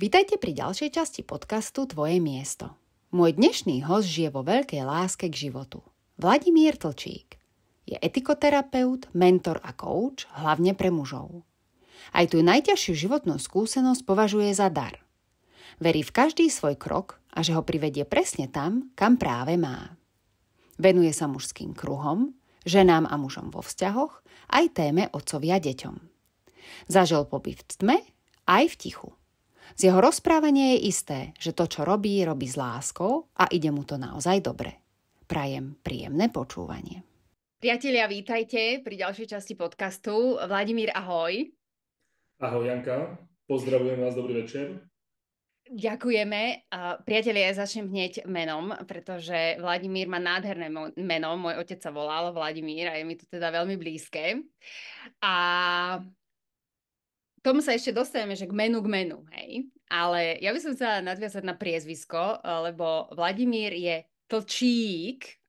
Vítajte pri ďalšej časti podcastu Tvoje miesto. Môj dnešný host žije vo veľkej láske k životu. Vladimír Tlčík. Je etikoterapeut, mentor a coach, hlavne pre mužov. Aj tú najťažšiu životnú skúsenosť považuje za dar. Verí v každý svoj krok a že ho privedie presne tam, kam práve má. Venuje sa mužským kruhom, ženám a mužom vo vzťahoch, aj téme otcovia deťom. Zažil pobyt v tme aj v tichu. Z jeho rozprávania je isté, že to, čo robí, robí s láskou a ide mu to naozaj dobre. Prajem príjemné počúvanie. Priatelia, vítajte pri ďalšej časti podcastu. Vladimír, ahoj. Ahoj Janka, pozdravujem vás, dobrý večer. Ďakujeme. Priatelia, ja začnem hneď menom, pretože Vladimír má nádherné meno. Môj otec sa volal Vladimír a je mi to teda veľmi blízke. A tomu sa ešte dostaneme, že k menu, hej. Ale ja by som chcela nadviazať na priezvisko, lebo Vladimír je Tlčík.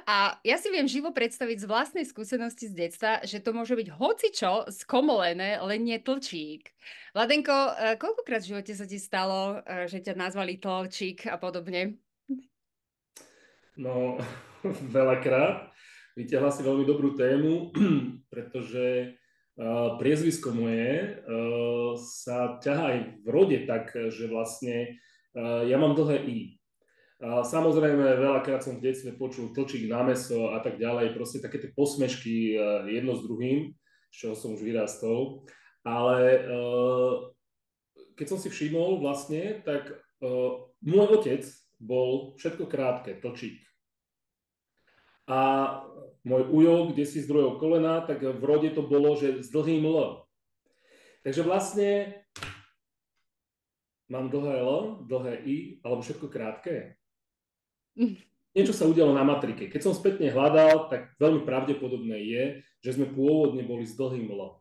A ja si viem živo predstaviť z vlastnej skúsenosti z detstva, že to môže byť hocičo skomolené, len nie Tlčík. Vladenko, koľkokrát v živote sa ti stalo, že ťa nazvali Tlčík a podobne? No, veľakrát. Vyťahla si veľmi dobrú tému, pretože priezvisko moje sa ťahá aj v rode tak, že vlastne ja mám dlhé I. Samozrejme, veľakrát som v detstve počul Tlčík na mäso a tak ďalej, proste také tie posmešky jedno s druhým, z čoho som už vyrástol. Ale keď som si všimol vlastne, tak môj otec bol všetko krátke, Tlčík. A môj ujo, kde si z druhého kolena, tak v rode to bolo, že s dlhým L. Takže vlastne mám dlhé L, dlhé I, alebo všetko krátke. Niečo sa udialo na matrike. Keď som spätne hľadal, tak veľmi pravdepodobné je, že sme pôvodne boli s dlhým L.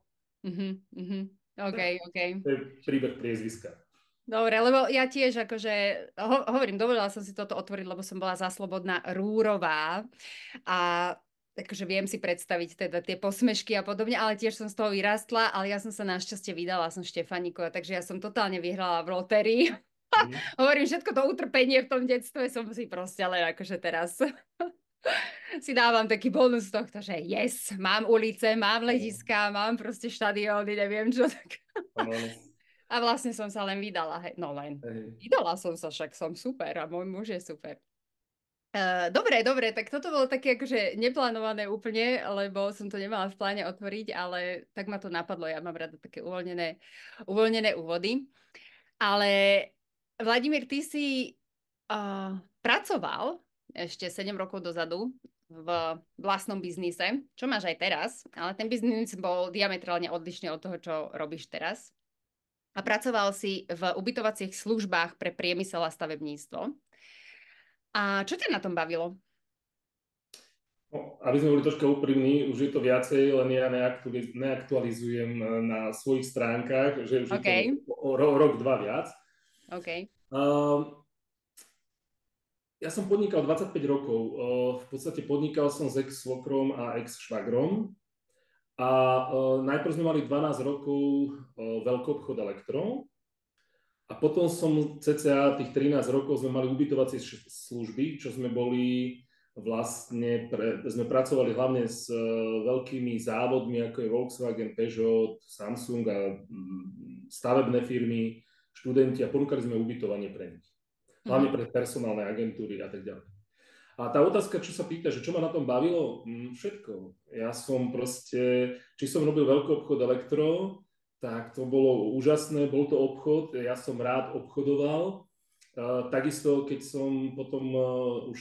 OK. To je príbeh priezviska. Dobre, lebo ja tiež akože, hovorím, dovolila som si toto otvoriť, lebo som bola zaslobodná Rúrová a akože viem si predstaviť teda tie posmešky a podobne, ale tiež som z toho vyrástla, ale ja som sa našťastie vydala, som Štefánikova, takže ja som totálne vyhrala v lotérii. Hovorím, všetko to utrpenie v tom detstve som si proste len akože teraz si dávam taký bonus tohto, že yes, mám ulice, mám letiska, mám proste štadióny, neviem čo tak. A vlastne som sa len vydala, vydala som sa, však som super a môj muž je super. Dobre, tak toto bolo také akože neplánované úplne, lebo som to nemala v pláne otvoriť, ale tak ma to napadlo, ja mám rada také uvoľnené úvody. Ale Vladimír, ty si pracoval ešte 7 rokov dozadu v vlastnom biznise, čo máš aj teraz, ale ten biznis bol diametrálne odlišný od toho, čo robíš teraz. A pracoval si v ubytovacích službách pre priemysel a stavebníctvo. A čo ťa na tom bavilo? No, aby sme boli troška úprimní, už je to viacej, len ja neaktualizujem na svojich stránkach, že už je to rok, dva viac. OK. Ja som podnikal 25 rokov. V podstate podnikal som s ex-svokrom a ex-švagrom. A najprv sme mali 12 rokov veľkoobchod Elektro a potom som cca tých 13 rokov sme mali ubytovacie služby, čo sme boli vlastne, sme pracovali hlavne s veľkými závodmi, ako je Volkswagen, Peugeot, Samsung a stavebné firmy, študenti a ponúkali sme ubytovanie pre nich. Hlavne pre personálne agentúry a tak ďalej. A tá otázka, čo sa pýta, že čo ma na tom bavilo? Všetko. Ja som proste, či som robil veľkoobchod Elektro, tak to bolo úžasné, bol to obchod, ja som rád obchodoval. Takisto, keď som potom už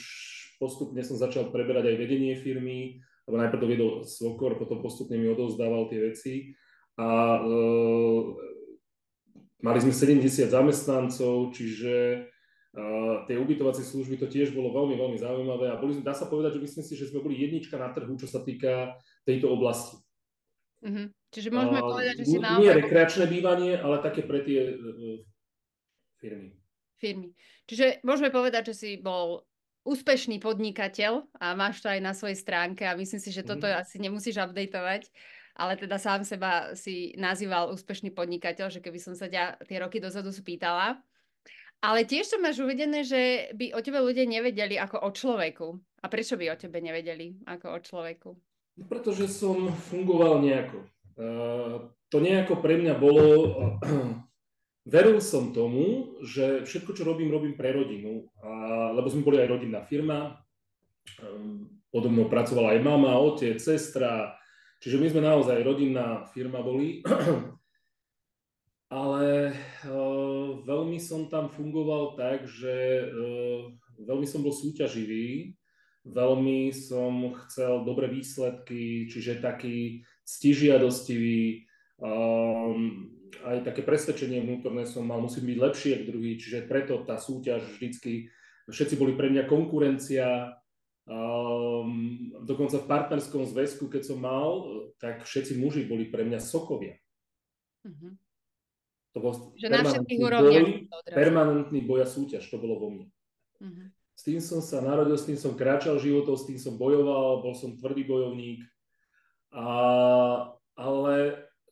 postupne som začal preberať aj vedenie firmy, lebo najprv to viedol svokor, potom postupne mi odovzdával tie veci. A mali sme 70 zamestnancov, čiže tie ubytovacie služby, to tiež bolo veľmi, veľmi zaujímavé a dá sa povedať, že myslím si, že sme boli jednička na trhu, čo sa týka tejto oblasti. Čiže môžeme povedať, že si naozaj... Nie rekreačné bývanie, ale také pre tie firmy. Čiže môžeme povedať, že si bol úspešný podnikateľ a máš to aj na svojej stránke a myslím si, že toto asi nemusíš updateovať. ale teda sám seba si nazýval úspešný podnikateľ, že keby som sa ťa tie roky dozadu spýtala. Ale tiež to máš uvedené, že by o tebe ľudia nevedeli ako o človeku. A prečo by o tebe nevedeli ako o človeku? No, pretože som fungoval nejako. To nejako pre mňa bolo... Veril som tomu, že všetko, čo robím, robím pre rodinu. Lebo sme boli aj rodinná firma. Podobno pracovala aj mama, otec, sestra. Čiže my sme naozaj rodinná firma boli. Ale veľmi som tam fungoval tak, že veľmi som bol súťaživý, veľmi som chcel dobré výsledky, čiže taký ctižiadostivý, aj také presvedčenie vnútorné som mal, musím byť lepší ako druhý, čiže preto tá súťaž vždycky, všetci boli pre mňa konkurencia, dokonca v partnerskom zväzku, keď som mal, tak všetci muži boli pre mňa sokovia. Mm-hmm. To bol permanentný boj a súťaž, to bolo vo mne. Uh-huh. S tým som sa narodil, s tým som kráčal životom, s tým som bojoval, bol som tvrdý bojovník, ale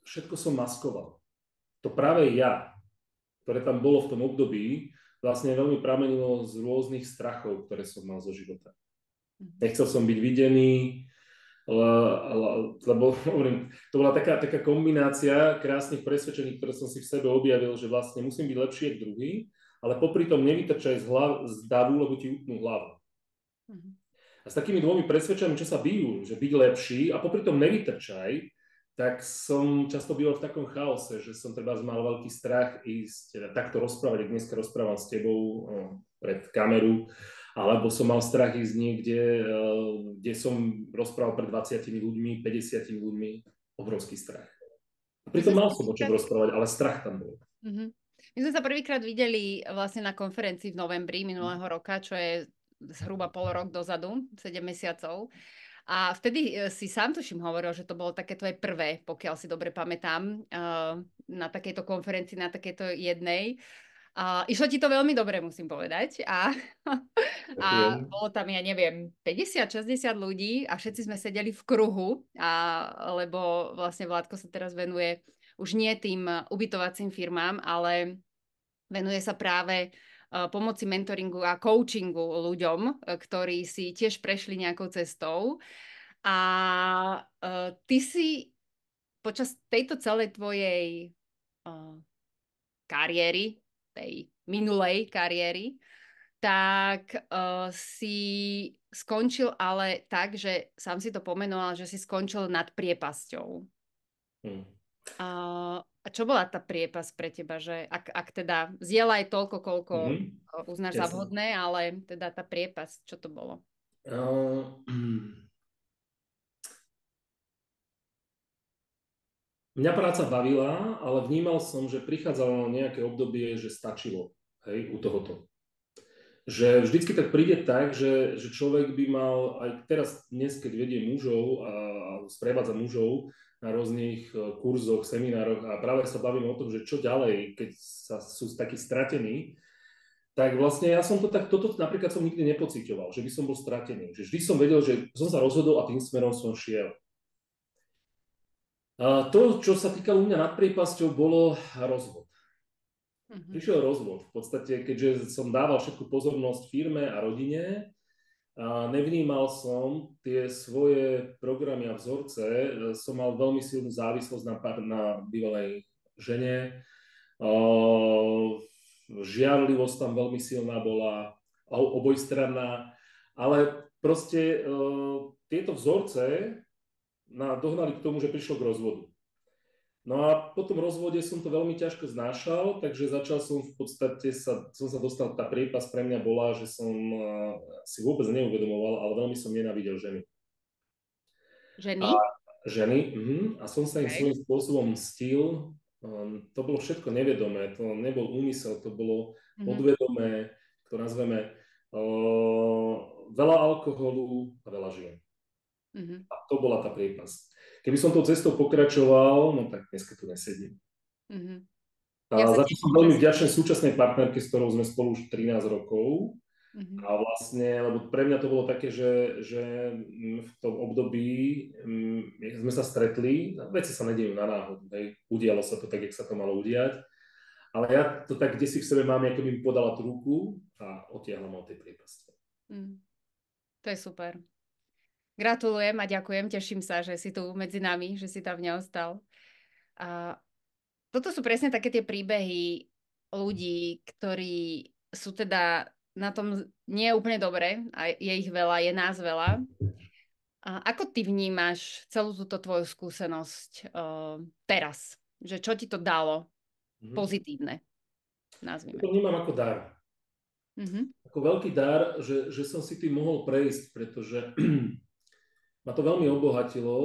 všetko som maskoval. To práve ja, ktoré tam bolo v tom období, vlastne veľmi pramenilo z rôznych strachov, ktoré som mal zo života. Uh-huh. Nechcel som byť videný, lebo hovorím, to bola taká kombinácia krásnych presvedčení, ktoré som si v sebe objavil, že vlastne musím byť lepší ako druhý, ale popri tom nevytrčaj z davu, lebo ti utnú hlavu. Uh-huh. A s takými dvomi presvedčeniami, čo sa bijú, že byť lepší a popri tom nevytrčaj, tak som často býval v takom chaose, že som treba mal veľký strach ísť takto rozprávať, ak dneska rozprávam s tebou pred kameru, alebo som mal strach ísť niekde, kde som rozprával pred 20 ľuďmi, 50 ľuďmi, obrovský strach. A pritom mal som o čom rozprávať, ale strach tam bol. Uh-huh. My sme sa prvýkrát videli vlastne na konferencii v novembri minulého roka, čo je zhruba pol rok dozadu, 7 mesiacov. A vtedy si sám tuším hovoril, že to bolo také tvoje prvé, pokiaľ si dobre pamätám, na takejto konferencii, na takejto jednej. Išlo ti to veľmi dobre, musím povedať. A bolo tam, ja neviem, 50-60 ľudí a všetci sme sedeli v kruhu, lebo vlastne Vládko sa teraz venuje už nie tým ubytovacím firmám, ale venuje sa práve pomoci mentoringu a coachingu ľuďom, ktorí si tiež prešli nejakou cestou. A ty si počas tejto celej tvojej kariéry, tej minulej kariéry, tak si skončil ale tak, že sám si to pomenoval, že si skončil nad priepasťou. A čo bola tá priepasť pre teba? Že ak teda zdieľaj toľko, koľko uznáš za vhodné, ale teda tá priepasť, čo to bolo? Mňa práca bavila, ale vnímal som, že prichádzalo nejaké obdobie, že stačilo, hej, u tohoto. Že vždycky tak príde tak, že človek by mal, aj teraz dnes, keď vedie mužov a sprevádza mužov na rôznych kurzoch, seminároch a práve sa bavím o tom, že čo ďalej, keď sú takí stratení, tak vlastne ja som toto napríklad som nikdy nepociťoval, že by som bol stratený. Že vždy som vedel, že som sa rozhodol a tým smerom som šiel. A to, čo sa týkalo u mňa nad priepasťou, bolo rozvod. Prišiel rozvod. V podstate, keďže som dával všetku pozornosť firme a rodine, a nevnímal som tie svoje programy a vzorce, som mal veľmi silnú závislosť na bývalej žene. Žiarlivosť tam veľmi silná bola, obojstranná, ale proste tieto vzorce dohnali k tomu, že prišlo k rozvodu. No a po tom rozvode som to veľmi ťažko znášal, takže začal som v podstate som sa dostal, tá priepasť pre mňa bola, že som si vôbec neuvedomoval, ale veľmi som nenávidel ženy. Ženy? Ženy, a som sa im svojím spôsobom mstil. To bolo všetko nevedomé, to nebol úmysel, to bolo podvedomé, to nazveme veľa alkoholu a veľa žien. A to bola tá priepasť. Keby som tou cestou pokračoval, no tak dneska tu nesedím. A za to som veľmi vďačný súčasnej partnerke, s ktorou sme spolu už 13 rokov. A vlastne, lebo pre mňa to bolo také, že v tom období sme sa stretli, veci sa nedejú na náhodu, hej. Udialo sa to tak, jak sa to malo udiať, ale ja to tak kdesi v sebe mám, ako by mi podala tú ruku a otiahla ma od tej priepasti. To je super. Gratulujem a ďakujem, teším sa, že si tu medzi nami, že si tam neostal. A toto sú presne také tie príbehy ľudí, ktorí sú teda na tom nie úplne dobre a je ich veľa, je nás veľa. A ako ty vnímaš celú túto tvoju skúsenosť teraz? Že čo ti to dalo pozitívne? Nazvime. To vnímam ako dar. Ako veľký dar, že som si tým mohol prejsť, pretože ma to veľmi obohatilo.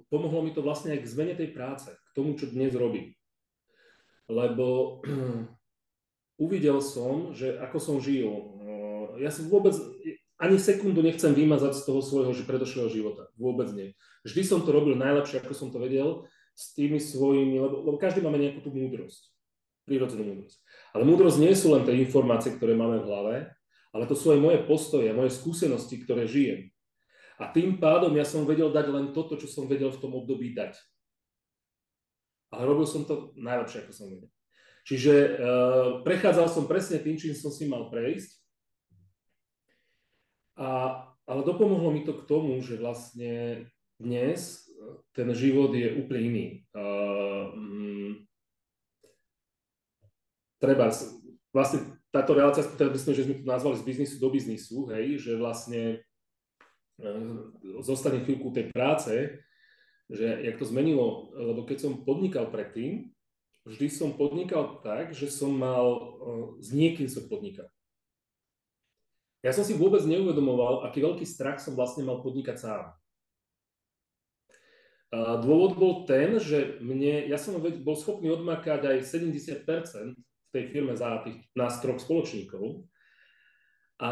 Pomohlo mi to vlastne aj k zmene tej práce, k tomu, čo dnes robím. Lebo uvidel som, že ako som žil. Ja si vôbec ani sekundu nechcem vymazať z toho svojho predošlého života. Vôbec nie. Vždy som to robil najlepšie, ako som to vedel, s tými svojimi, lebo každý máme nejakú tú múdrosť. Prírodzenú múdrosť. Ale múdrosť nie sú len tie informácie, ktoré máme v hlave, ale to sú aj moje postoje, moje skúsenosti, ktoré žijem. A tým pádom ja som vedel dať len toto, čo som vedel v tom období dať. Ale robil som to najlepšie, ako som vedel. Čiže prechádzal som presne tým, čím som si mal prejsť. Ale dopomohlo mi to k tomu, že vlastne dnes ten život je úplne iný. Treba vlastne táto relácia, myslím, že sme to nazvali z biznisu do biznisu, hej, že vlastne zostane chvíľku tej práce, že jak to zmenilo, lebo keď som podnikal predtým, vždy som podnikal tak, že som mal, s niekým som podnikal. Ja som si vôbec neuvedomoval, aký veľký strach som vlastne mal podnikať sám. Dôvod bol ten, že ja som bol schopný odmakať aj 70% v tej firme za nás 3 spoločníkov. A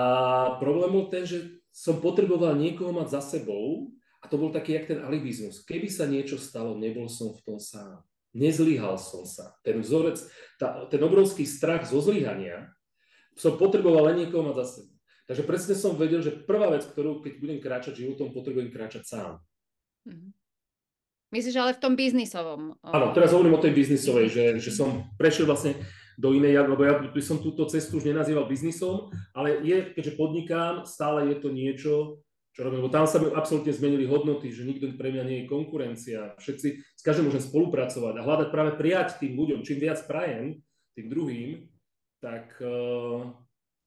problém bol ten, že som potreboval niekoho mať za sebou a to bol taký, jak ten alibizmus. Keby sa niečo stalo, nebol som v tom sám. Nezlyhal som sa. Ten vzorec, ten obrovský strach zo zlyhania, som potreboval len niekoho mať za sebou. Takže presne som vedel, že prvá vec, ktorú keď budem kráčať životom, potrebujem kráčať sám. Myslíš, ale v tom biznisovom? Áno, teraz hovorím o tej biznisovej, že som prešiel vlastne do inej, lebo ja by som túto cestu už nenazýval biznisom, ale keďže podnikám, stále je to niečo, čo robím, lebo tam sa mi absolútne zmenili hodnoty, že nikto pre mňa nie je konkurencia, všetci, s každým môžem spolupracovať a hľadať práve prijať tým ľuďom. Čím viac prajem tým druhým, tak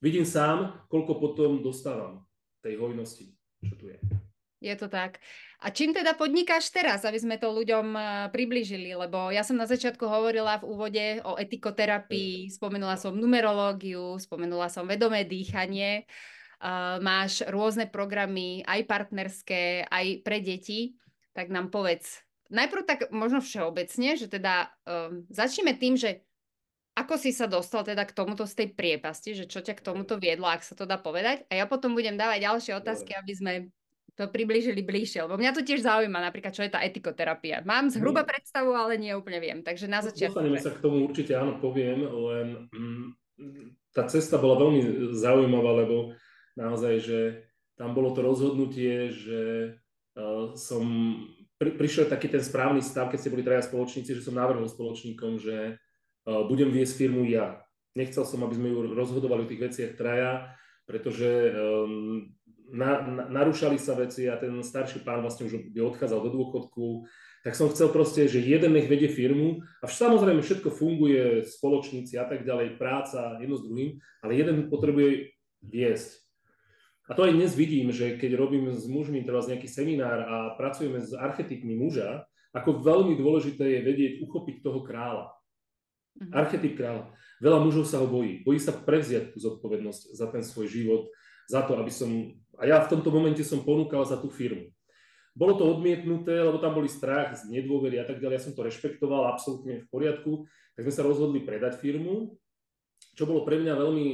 vidím sám, koľko potom dostávam tej hojnosti, čo tu je. Je to tak. A čím teda podnikáš teraz, aby sme to ľuďom priblížili? Lebo ja som na začiatku hovorila v úvode o etikoterapii, spomenula som numerológiu, spomenula som vedomé dýchanie. Máš rôzne programy, aj partnerské, aj pre deti. Tak nám povedz. Najprv tak možno všeobecne, že teda začneme tým, že ako si sa dostal teda k tomuto z tej priepasti, že čo ťa k tomuto viedlo, ak sa to dá povedať. A ja potom budem dávať ďalšie otázky, aby sme to priblížili bližšie, lebo mňa to tiež zaujíma, napríklad, čo je tá etikoterapia. Mám zhruba predstavu, ale nie úplne viem, takže na začiatku. Dostaneme sa k tomu určite, áno, poviem, len tá cesta bola veľmi zaujímavá, lebo naozaj, že tam bolo to rozhodnutie, že som prišiel taký ten správny stav, keď ste boli traja spoločníci, že som navrhol spoločníkom, že budem viesť firmu ja. Nechcel som, aby sme ju rozhodovali o tých veciach traja, pretože narúšali sa veci a ten starší pán vlastne už odchádzal do dôchodku, tak som chcel proste, že jeden nech vedie firmu a samozrejme všetko funguje, spoločníci a tak ďalej, práca jedno s druhým, ale jeden potrebuje viesť. A to aj dnes vidím, že keď robím s mužmi teraz nejaký seminár a pracujeme s archetypmi muža, ako veľmi dôležité je vedieť uchopiť toho kráľa. Archetyp kráľa. Veľa mužov sa ho bojí. Bojí sa prevziať tú zodpovednosť za ten svoj život, za to, aby som... A ja v tomto momente som ponúkal za tú firmu. Bolo to odmietnuté, lebo tam boli strach z nedôvery a tak ďalej. Ja som to rešpektoval, absolútne v poriadku. Tak sme sa rozhodli predať firmu, čo bolo pre mňa veľmi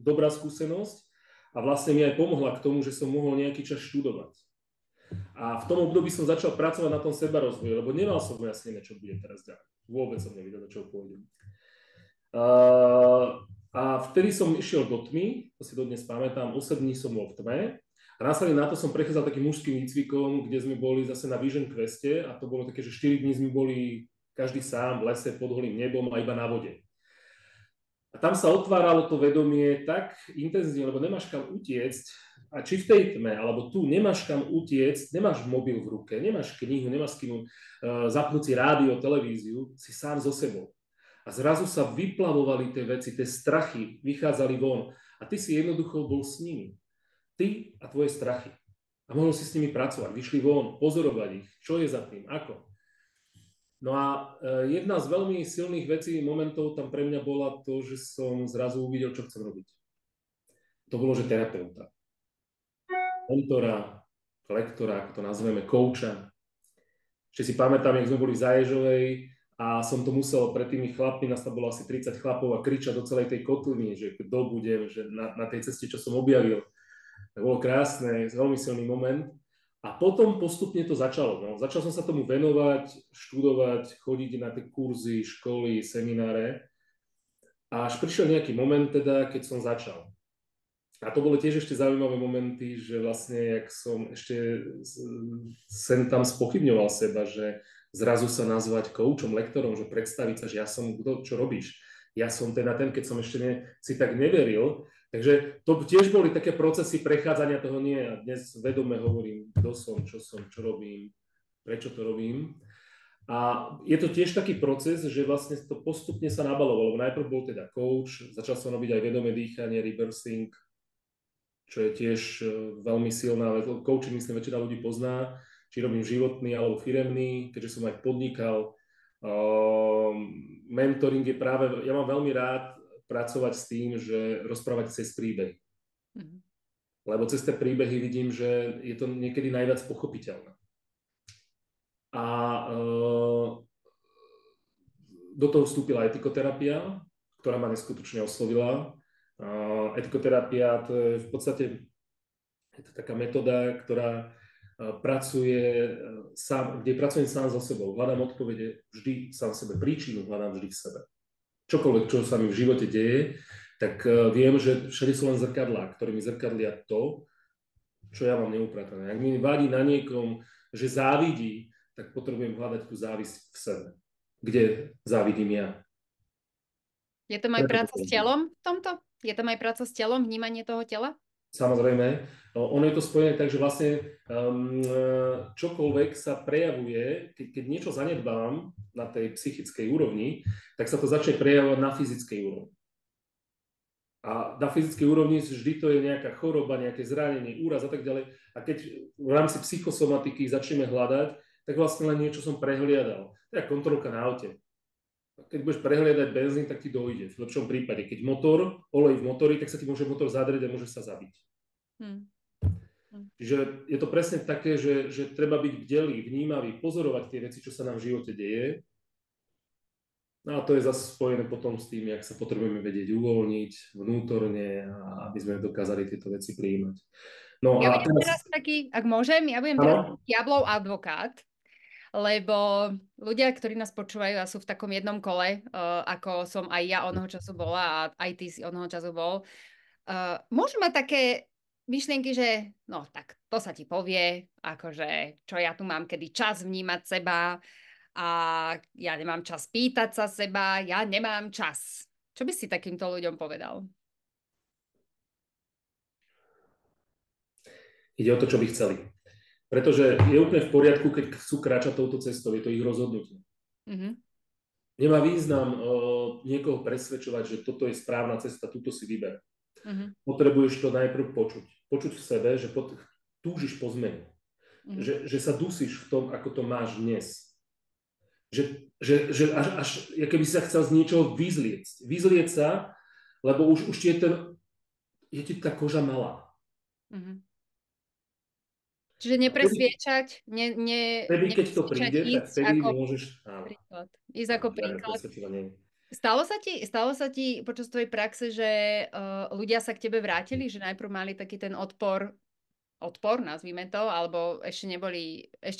dobrá skúsenosť a vlastne mi aj pomohla k tomu, že som mohol nejaký čas študovať. A v tom období som začal pracovať na tom sebarozvoji, lebo nemal som jasne, čo bude teraz ďalej. Vôbec som nevedel, do čoho pôjdem. A v vtedy som išiel do tmy, to si dodnes pamätám, 8 dní som bol v tme a následne na to som prechádzal takým mužským výcvikom, kde sme boli zase na Vision Queste a to bolo také, že 4 dní sme boli každý sám v lese pod holým nebom a iba na vode. A tam sa otváralo to vedomie tak intenzívne, lebo nemáš kam utiecť, a či v tej tme, alebo tu nemáš kam utiecť, nemáš mobil v ruke, nemáš knihu, nemáš s kým zapnúť si rádio, televíziu, si sám so sebou. A zrazu sa vyplavovali tie veci, tie strachy vychádzali von a ty si jednoducho bol s nimi. Ty a tvoje strachy. A mohol si s nimi pracovať, vyšli von, pozorovať ich, čo je za tým, ako. No a jedna z veľmi silných vecí, momentov tam pre mňa bola to, že som zrazu uvidel, čo chcem robiť. To bolo, že terapeuta. Mentora, lektora, ako to nazveme, kouča. Ešte si pamätám, jak sme boli v Zaježovej a som to musel pred tými chlapmi, nás tam bolo asi 30 chlapov a kričať do celej tej kotliny, že kto budem, že na tej ceste, čo som objavil. To bolo krásne, veľmi silný moment. A potom postupne to začalo. No. Začal som sa tomu venovať, študovať, chodiť na tie kurzy, školy, semináre. A až prišiel nejaký moment teda, keď som začal. A to boli tiež ešte zaujímavé momenty, že vlastne, jak som ešte sem tam spochybňoval seba, že zrazu sa nazvať koučom, lektorom, že predstaviť sa, že ja som kto, čo robíš. Ja som ten a ten, keď som ešte si tak neveril. Takže to tiež boli také procesy prechádzania toho nie. A dnes vedome hovorím, kto som, čo robím, prečo to robím. A je to tiež taký proces, že vlastne to postupne sa nabalovalo. Najprv bol teda coach, začal som robiť aj vedomé dýchanie, reversing, čo je tiež veľmi silná vec. Coaching, myslím, väčšina ľudí pozná, či robím životný alebo firemný, keďže som aj podnikal. Mentoring je práve, ja mám veľmi rád pracovať s tým, že rozprávať cez príbehy. Mm-hmm. Lebo cez tie príbehy vidím, že je to niekedy najviac pochopiteľné. A do toho vstúpila etikoterapia, ktorá ma neskutočne oslovila. Etikoterapia to je v podstate je to taká metóda, ktorá pracuje sám, kde pracujem sám so sebou. Hľadám odpovede vždy sám v sebe. Príčinu hľadám vždy v sebe. Čokoľvek, čo sa mi v živote deje, tak viem, že všade sú len zrkadlá, ktoré mi zrkadlia to, čo ja mám neupratané. Ak mi vadí na niekom, že závidí, tak potrebujem hľadať tú závisť v sebe. Kde závidím ja? Je to aj práca s telom v tomto? Je tam aj práca s telom, vnímanie toho tela? Samozrejme. Ono je to spojené tak, že vlastne čokoľvek sa prejavuje, keď niečo zanedbám na tej psychickej úrovni, tak sa to začne prejavovať na fyzickej úrovni. A na fyzickej úrovni vždy to je nejaká choroba, nejaké zranenie, úraz a tak ďalej. A keď v rámci psychosomatiky začneme hľadať, tak vlastne len niečo som prehliadal. To je kontrolka na aute. Keď budeš prehliadať benzín, tak ti dojde. V lepšom prípade, keď olej v motori, tak sa ti môže motor zadrieť a môže sa zabiť. Čiže je to presne také, že treba byť bdelý, vnímavý, pozorovať tie veci, čo sa nám v živote deje. No a to je zase spojené potom s tým, jak sa potrebujeme vedieť uvoľniť vnútorne, aby sme dokázali tieto veci prijímať. No, ja budem teraz taký, ak môžem, ja budem teraz diablov advokát, lebo ľudia, ktorí nás počúvajú a sú v takom jednom kole, ako som aj ja onoho času bola a aj ty si onoho času bol, môžu mať také myšlienky, že no tak to sa ti povie, akože čo ja tu mám kedy čas vnímať seba a ja nemám čas pýtať sa seba, ja nemám čas. Čo by si takýmto ľuďom povedal? Ide o to, čo by chceli. Pretože je úplne v poriadku, keď chcú kráčať touto cestou, je to ich rozhodnutie. Mm-hmm. Nemá význam niekoho presvedčovať, že toto je správna cesta, túto si vyber. Mm-hmm. Potrebuješ to najprv počuť. Počuť v sebe, že túžiš po zmene. Mm-hmm. Že sa dusíš v tom, ako to máš dnes. Že až keby si sa chcel z niečoho vyzliecť. Vyzlieť sa, lebo už je ti tá koža malá. Mm-hmm. Čiže nepresviečať, keď to príde, tak vtedy môžeš... Príklad. Ísť ako príklad. Stalo sa ti počas tvojej praxe, že ľudia sa k tebe vrátili, že najprv mali taký ten odpor, nazvime to, alebo ešte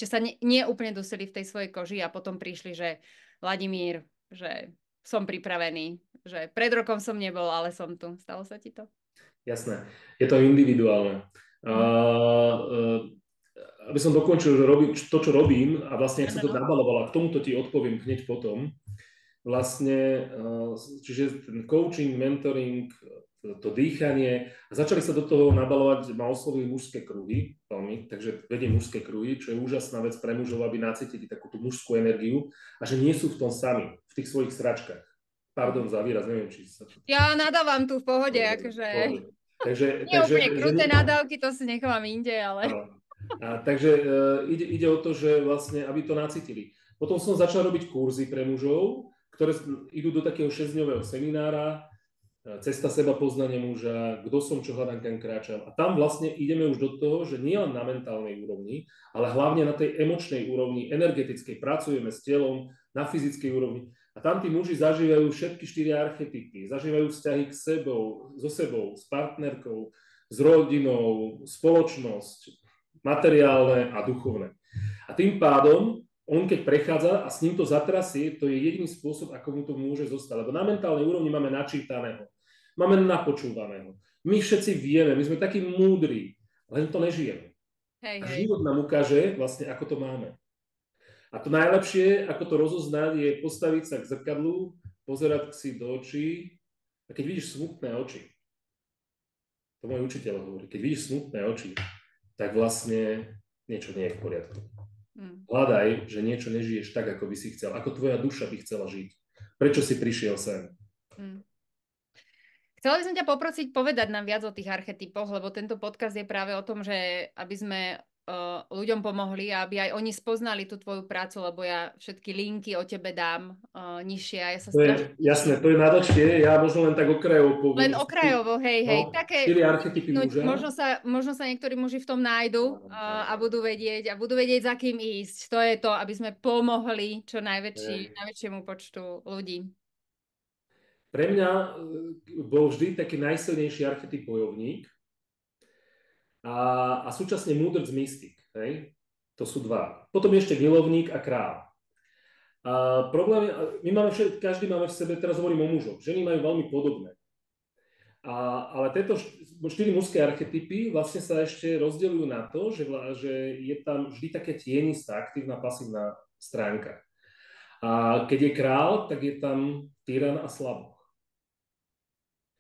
sa nie úplne dusili v tej svojej koži a potom prišli, že Vladimír, že som pripravený, že pred rokom som nebol, ale som tu. Stalo sa ti to? Jasné. Je to individuálne. Mhm. Aby som dokončil, že robím to, čo robím, a vlastne, ak Áno, som to no. nabaloval, a k tomuto ti odpoviem hneď potom, vlastne, čiže ten coaching, mentoring, to dýchanie, a začali sa do toho nabalovať, ma oslovili mužské kruhy, veľmi, takže vediem mužské kruhy, čo je úžasná vec pre mužov, aby nacítili takú tú mužskú energiu a že nie sú v tom sami, v tých svojich sračkách. Pardon za výraz, neviem, či sa to... Ja nadávam tu v pohode, Dobre, akože pohode. Takže, nie takže úplne že, kruté nadávky, to si nechávam inde, ale... áno. Takže ide o to, že vlastne, aby to nacítili. Potom som začal robiť kurzy pre mužov, ktoré idú do takého 6-dňového seminára, cesta seba poznania muža, kto som, čo hľadám, kam kráčam. A tam vlastne ideme už do toho, že nie len na mentálnej úrovni, ale hlavne na tej emočnej úrovni, energetickej. Pracujeme s telom, na fyzickej úrovni. A tam tí muži zažívajú všetky 4 archetypy. Zažívajú vzťahy so sebou, s partnerkou, s rodinou, spoločnosť, materiálne a duchovné. A tým pádom on keď prechádza a s ním to zatrasie, to je jediný spôsob, ako mu to môže zostať. Lebo na mentálnej úrovni máme načítaného, máme napočúvaného. My všetci vieme, my sme takí múdri, len to nežijeme. Hej, A hej. život nám ukáže vlastne, ako to máme. A to najlepšie, ako to rozoznať, je postaviť sa k zrkadlu, pozerať si do očí a keď vidíš smutné oči, to môj učiteľ hovorí, keď vidíš smutné oči, tak vlastne niečo nie je v poriadku. Hľadaj, že niečo nežiješ tak, ako by si chcel. Ako tvoja duša by chcela žiť. Prečo si prišiel sem? Chcela by som ťa poprosiť povedať nám viac o tých archetypoch, lebo tento podcast je práve o tom, že aby sme ľuďom pomohli a aby aj oni spoznali tú tvoju prácu, lebo ja všetky linky o tebe dám nižšie a ja sa To je, strašne jasné, teším. to je nadočie, ja možno len tak okrajovo poviem. Len okrajovo, hej, hej. No, Také, 4 archetypy muža. možno sa niektorí muži v tom nájdu a budú vedieť, za kým ísť. To je to, aby sme pomohli čo najväčšiemu počtu ľudí. Pre mňa bol vždy taký najsilnejší archetyp bojovník a súčasne múdrc mystik. Hej? To sú dva. Potom ešte milovník a kráľ. A problém, každý máme v sebe, teraz hovorím o mužoch, ženy majú veľmi podobné. Ale tieto 4 mužské archetypy vlastne sa ešte rozdeľujú na to, že je tam vždy také tienistá, aktívna, pasívna stránka. A keď je král, tak je tam tyran a slaboch.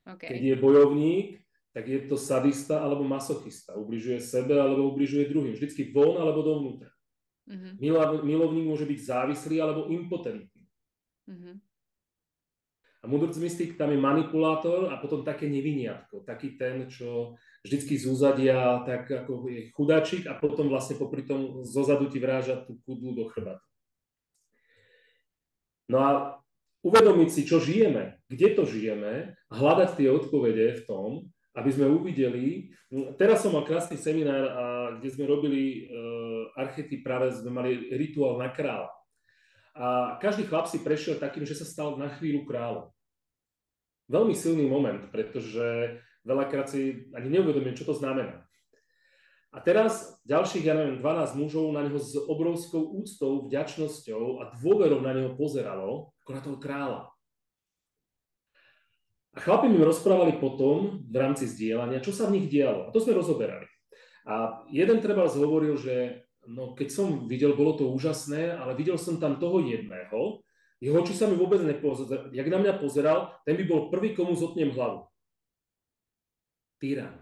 Okay. Keď je bojovník, tak je to sadista alebo masochista. Ubližuje sebe alebo ubližuje druhým. Vždycky von alebo dovnútra. Milovník môže byť závislý alebo impotentný. A múdrc mystik tam je manipulátor a potom také neviniatko. Taký ten, čo vždycky z úzadia tak ako je chudáčik a potom vlastne popri tom zozadu ti vráža tú kudlu do chrbata. No a uvedomiť si, čo žijeme, kde to žijeme a hľadať tie odpovede v tom, aby sme uvideli. Teraz som mal krásny seminár, kde sme robili archetyp, práve sme mali rituál na kráľa. A každý chlap si prešiel takým, že sa stal na chvíľu kráľom. Veľmi silný moment, pretože veľakrát si ani neuvedomujem, čo to znamená. A teraz ďalších, 12 mužov na neho s obrovskou úctou, vďačnosťou a dôverou na neho pozeralo, ako na toho kráľa. A chlapi mi rozprávali potom, v rámci zdieľania, čo sa v nich dialo. A to sme rozoberali. A jeden trebárs hovoril, že keď som videl, bolo to úžasné, ale videl som tam toho jedného, jeho oči sa mi vôbec nepozerali. Jak na mňa pozeral, ten by bol prvý, komu zotnem hlavu. Tyran.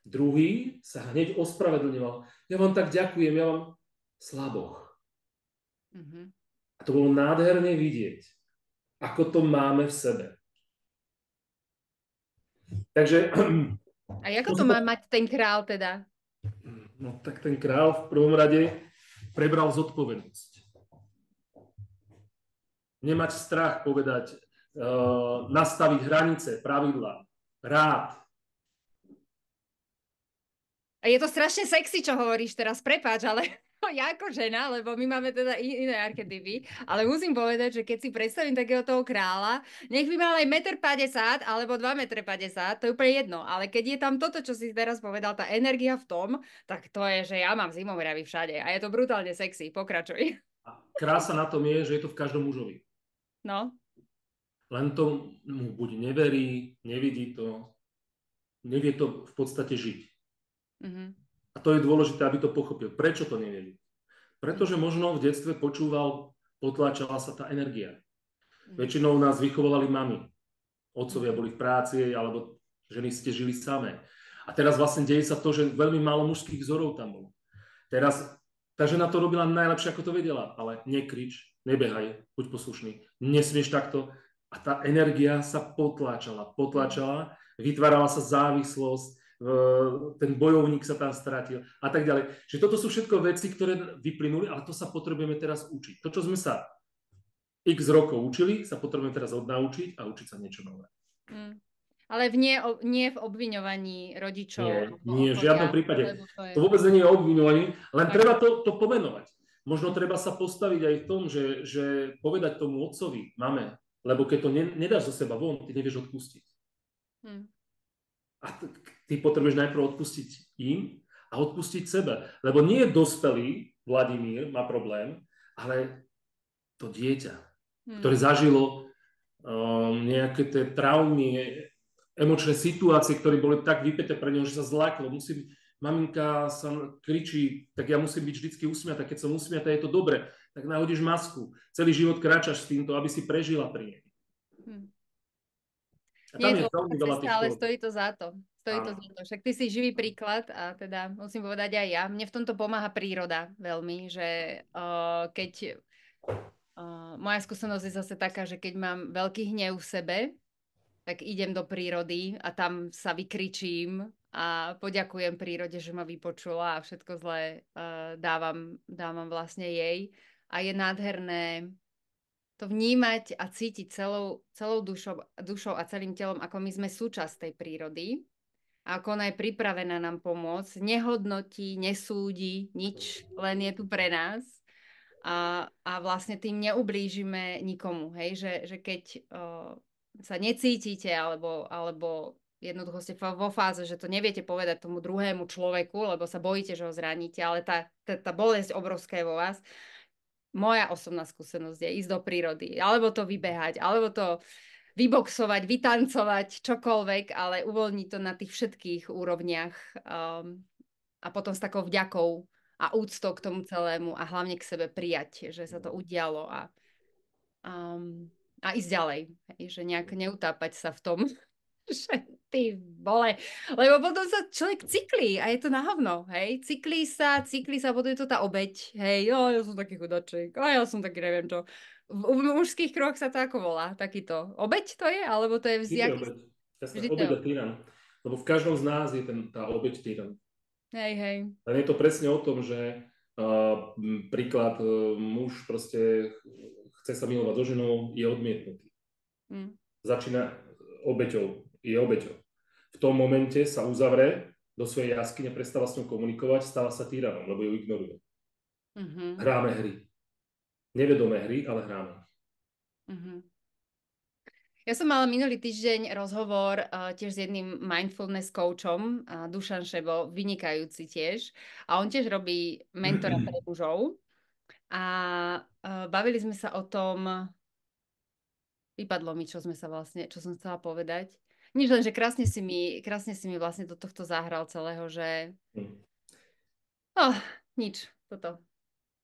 Druhý sa hneď ospravedlňoval. Ja vám tak ďakujem, ja vám slaboch. A to bolo nádherne vidieť, ako to máme v sebe. Takže... A ako to má mať ten král teda? No tak ten král v prvom rade prebral zodpovednosť. Nemať strach povedať, nastaviť hranice, pravidlá, rád. A je to strašne sexy, čo hovoríš teraz, prepáč, ale ja ako žena, lebo my máme teda iné archetypy, ale musím povedať, že keď si predstavím takého toho kráľa, nech by mal aj 1,50 m alebo 2,50 m, to je úplne jedno, ale keď je tam toto, čo si teraz povedal, tá energia v tom, tak to je, že ja mám zimomriavy všade a je to brutálne sexy, pokračuj. A krása na tom je, že je to v každom mužovi. No. len to mu buď neverí, nevidí to, nevie to v podstate žiť. Mm-hmm. A to je dôležité, aby to pochopil. Prečo to nevie? Pretože možno v detstve počúval, potláčala sa tá energia. Väčšinou nás vychovovali mami. Otcovia boli v práci, alebo ženy ste žili samé. A teraz vlastne deje sa to, že veľmi málo mužských vzorov tam bolo. Teraz tá žena to robila najlepšie, ako to vedela, ale nekrič, nebehaj, buď poslušný, nesmieš takto. A tá energia sa potláčala, vytvárala sa závislosť, ten bojovník sa tam stratil a tak ďalej. Čiže toto sú všetko veci, ktoré vyplynuli, ale to sa potrebujeme teraz učiť. To, čo sme sa x rokov učili, sa potrebujeme teraz odnaučiť a učiť sa niečo nové. Ale nie v obviňovaní rodičov. Nie, v žiadnom prípade. To vôbec nie je o obviňovaní, len treba to pomenovať. Možno treba sa postaviť aj v tom, že povedať tomu otcovi, mame, lebo keď to nedáš zo seba von, ty nevieš odpustiť. A ty potrebuješ najprv odpustiť im a odpustiť sebe. Lebo nie je dospelý Vladimír má problém, ale to dieťa, ktoré zažilo nejaké tie traumy, emočné situácie, ktoré boli tak vypäté pre neho, že sa zláklo. Maminka sa kričí, tak ja musím byť vždycky usmiatá. Keď som usmiatá, je to dobre. Tak nahodíš masku. Celý život kráčaš s týmto, aby si prežila pri nej. Nie je to cesta, ale stojí to za to. Však ty si živý príklad a teda musím povedať aj ja. Mne v tomto pomáha príroda veľmi, že keď moja skúsenosť je zase taká, že keď mám veľký hnev v sebe, tak idem do prírody a tam sa vykričím a poďakujem prírode, že ma vypočula a všetko zlé dávam vlastne jej. A je nádherné to vnímať a cítiť celou dušou a celým telom, ako my sme súčasť tej prírody a ako ona je pripravená nám pomôcť. Nehodnotí, nesúdi nič, len je tu pre nás. A vlastne tým neublížime nikomu. Hej? Že keď sa necítite, alebo jednoducho ste vo fáze, že to neviete povedať tomu druhému človeku, lebo sa bojíte, že ho zraníte, ale tá bolesť obrovská je vo vás. Moja osobná skúsenosť je ísť do prírody, alebo to vybehať, alebo to vyboxovať, vytancovať, čokoľvek, ale uvoľniť to na tých všetkých úrovniach a potom s takou vďakou a úctou k tomu celému a hlavne k sebe prijať, že sa to udialo a ísť ďalej, hej, že nejak neutápať sa v tom, že ty vole, lebo potom sa človek cyklí a je to na hovno, hej, cyklí sa, potom je to tá obeť, hej, ja som taký chudaček, a ja som taký neviem čo. V mužských kruhoch sa to ako volá, takýto. Obeť to je? Alebo to je vždy obeť a tyran. Lebo v každom z nás je tá obeť tyran. Hej. Ale je to presne o tom, že príklad muž proste chce sa milovať so ženou, je odmietnutý. Začína obeťou, je obeťou. V tom momente sa uzavre do svojej jaskyne, prestáva s ňou komunikovať, stáva sa tyranom, lebo ju ignoruje. Hráme hry. Nevedomé hry, ale hráme. Ja som mala minulý týždeň rozhovor tiež s jedným mindfulness coachom, Dušan Šebo, vynikajúci tiež. A on tiež robí mentora pre mužov. A bavili sme sa o tom, vypadlo mi, čo som chcela povedať. Nič len, že krásne si mi vlastne do tohto zahral celého, že... nič, toto.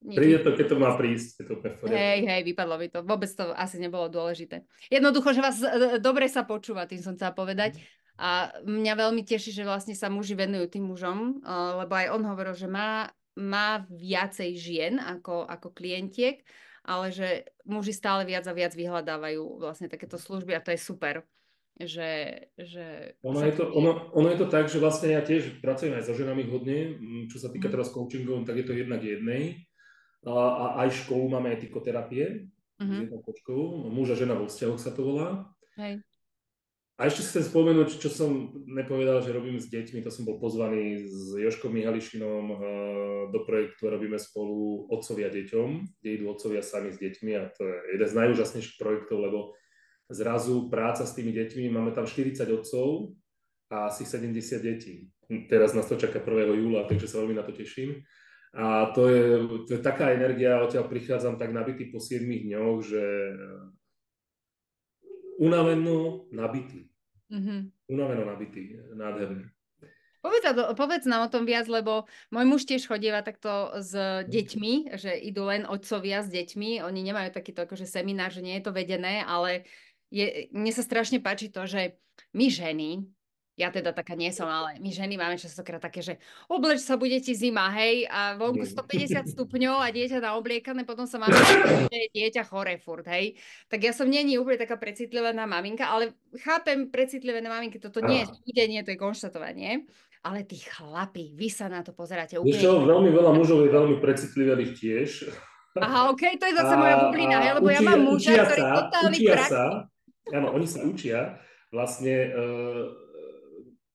Príde to, keď to má prísť. Hej, vypadlo mi to. Vôbec to asi nebolo dôležité. Jednoducho, že vás dobre sa počúva, tým som chcela povedať. A mňa veľmi teší, že vlastne sa muži venujú tým mužom, lebo aj on hovoril, že má viacej žien ako klientiek, ale že muži stále viac a viac vyhľadávajú vlastne takéto služby a to je super. Ono je to tak, že vlastne ja tiež pracujem aj so ženami hodne, čo sa týka teraz coachingov, tak je to jednak jednej. A aj školu máme etikoterapie s jednou kočkou, muž a žena vo vzťahoch sa to volá. Hej. A ešte chcem spomenúť, čo som nepovedal, že robím s deťmi, to som bol pozvaný s Jožkom Mihališinom do projektu, robíme spolu Otcovia deťom, kde idú otcovia sami s deťmi a to je jeden z najúžasnejších projektov, lebo zrazu práca s tými deťmi, máme tam 40 otcov a asi 70 detí. Teraz nás to čaká 1. júla, takže sa veľmi na to teším. A to je taká energia, odtiaľ prichádzam tak nabitý po 7 dňoch, že unaveno nabitý. Mhm. Unaveno nabitý, nádherný. Povedz nám o tom viac, lebo môj muž tiež chodíva takto s deťmi, že idú len otcovia s deťmi. Oni nemajú takýto akože seminár, že nie je to vedené, ale mne sa strašne páči to, že my ženy, ja teda taká nie som, ale my ženy máme častokrát také, že obleč sa, bude ti zima, hej, a vonku 150 stupňov a dieťa naobliekané, potom sa máme že je dieťa chore furt, hej. Tak ja som nie úplne taká precitlivená maminka, ale chápem precitlivené maminky, toto nie je súdenie, to je konštatovanie. Ale tí chlapi, vy sa na to pozeráte Vieš úplne čo, inak. veľmi veľa mužov je veľmi precitlivených tiež. Aha, OK, to je A, zase moja bublina, hej, lebo ja mám muža, ktorý je totálny praktik. áno, oni sa učia vlastne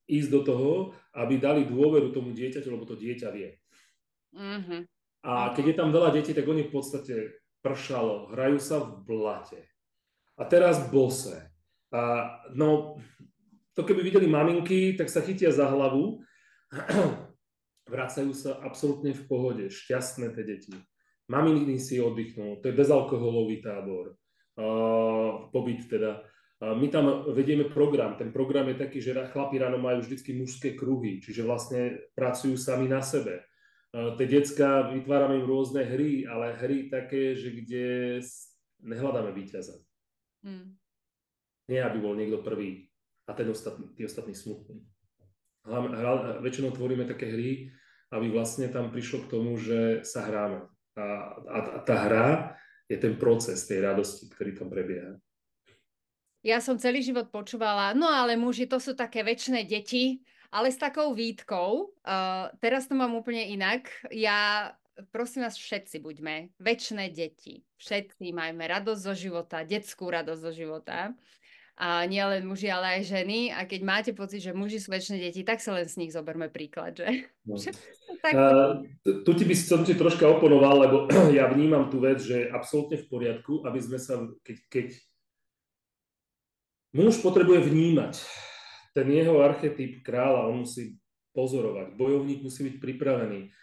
ísť do toho, aby dali dôveru tomu dieťaťu, lebo to dieťa vie. Mhm. A keď je tam veľa detí, tak oni v podstate pršalo, hrajú sa v blate. A teraz bose. A no, to keby videli maminky, tak sa chytia za hlavu, vracajú sa absolútne v pohode, šťastné tie deti. Maminy si oddychnú, to je bezalkoholový tábor, pobyt teda. My tam vedieme program. Ten program je taký, že chlapi ráno majú vždycky mužské kruhy, čiže vlastne pracujú sami na sebe. Tie decka, vytvárame im rôzne hry, ale hry také, že kde nehľadáme víťaza. Nie, aby bol niekto prvý a tí ostatní smutní. Väčšinou tvoríme také hry, aby vlastne tam prišlo k tomu, že sa hráme. A tá hra je ten proces tej radosti, ktorý tam prebieha. Ja som celý život počúvala, no ale muži, to sú také väčšie deti, ale s takou výtkou. Teraz to mám úplne inak. Ja, prosím vás, všetci buďme väčšie deti. Všetci majme radosť zo života, detskú radosť zo života. A nie len muži, ale aj ženy. A keď máte pocit, že muži sú väčšie deti, tak sa len z nich zoberme príklad, že? No. Tak tu by som ti troška oponoval, lebo ja vnímam tú vec, že je absolútne v poriadku, aby sme sa, keď muž potrebuje vnímať ten jeho archetyp kráľa, on musí pozorovať, bojovník musí byť pripravený.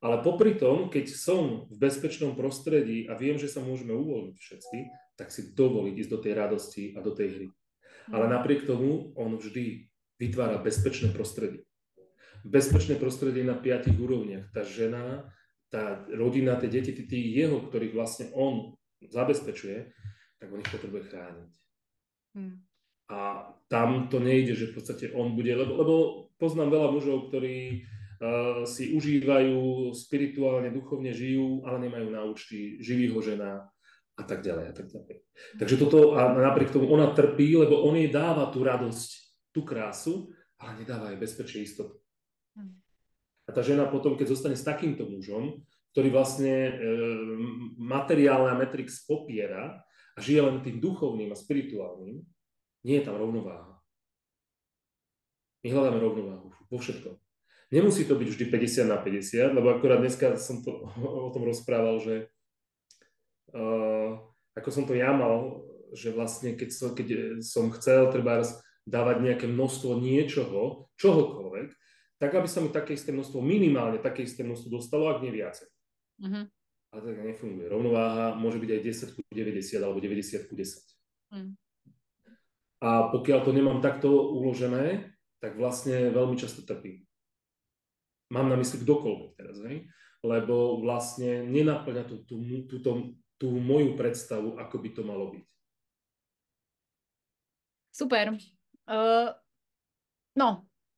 Ale popri tom, keď som v bezpečnom prostredí a viem, že sa môžeme uvoľniť všetci, tak si dovoliť ísť do tej radosti a do tej hry. Ale napriek tomu on vždy vytvára bezpečné prostredie. Bezpečné prostredie na 5 úrovniach. Tá žena, tá rodina, tie deti, tí jeho, ktorých vlastne on zabezpečuje, tak on ich potrebuje chrániť. A tam to nejde, že v podstate on bude, lebo poznám veľa mužov, ktorí si užívajú, spirituálne, duchovne žijú, ale nemajú na účty, živí ho žena a tak ďalej a tak ďalej. Takže toto, a napriek tomu ona trpí, lebo on jej dáva tú radosť, tú krásu, ale nedáva jej bezpečie, istotu. A tá žena potom, keď zostane s takýmto mužom, ktorý vlastne materiálna Matrix popiera a žije len tým duchovným a spirituálnym, nie je tam rovnováha. My hľadáme rovnováhu vo všetkom. Nemusí to byť vždy 50/50, lebo akorát dneska som to o tom rozprával, že ako som to ja mal, že vlastne keď som chcel trebárs dávať nejaké množstvo niečoho, čohokoľvek, tak aby sa mi také isté množstvo, minimálne také isté množstvo dostalo, ak nie viacej. Ale tak nefunguje. Rovnováha môže byť aj 10/90 alebo 90/10. A pokiaľ to nemám takto uložené, tak vlastne veľmi často trpím. Mám na mysli kdokoľvek teraz, hej? Lebo vlastne nenaplňa tú moju predstavu, ako by to malo byť. Super. No,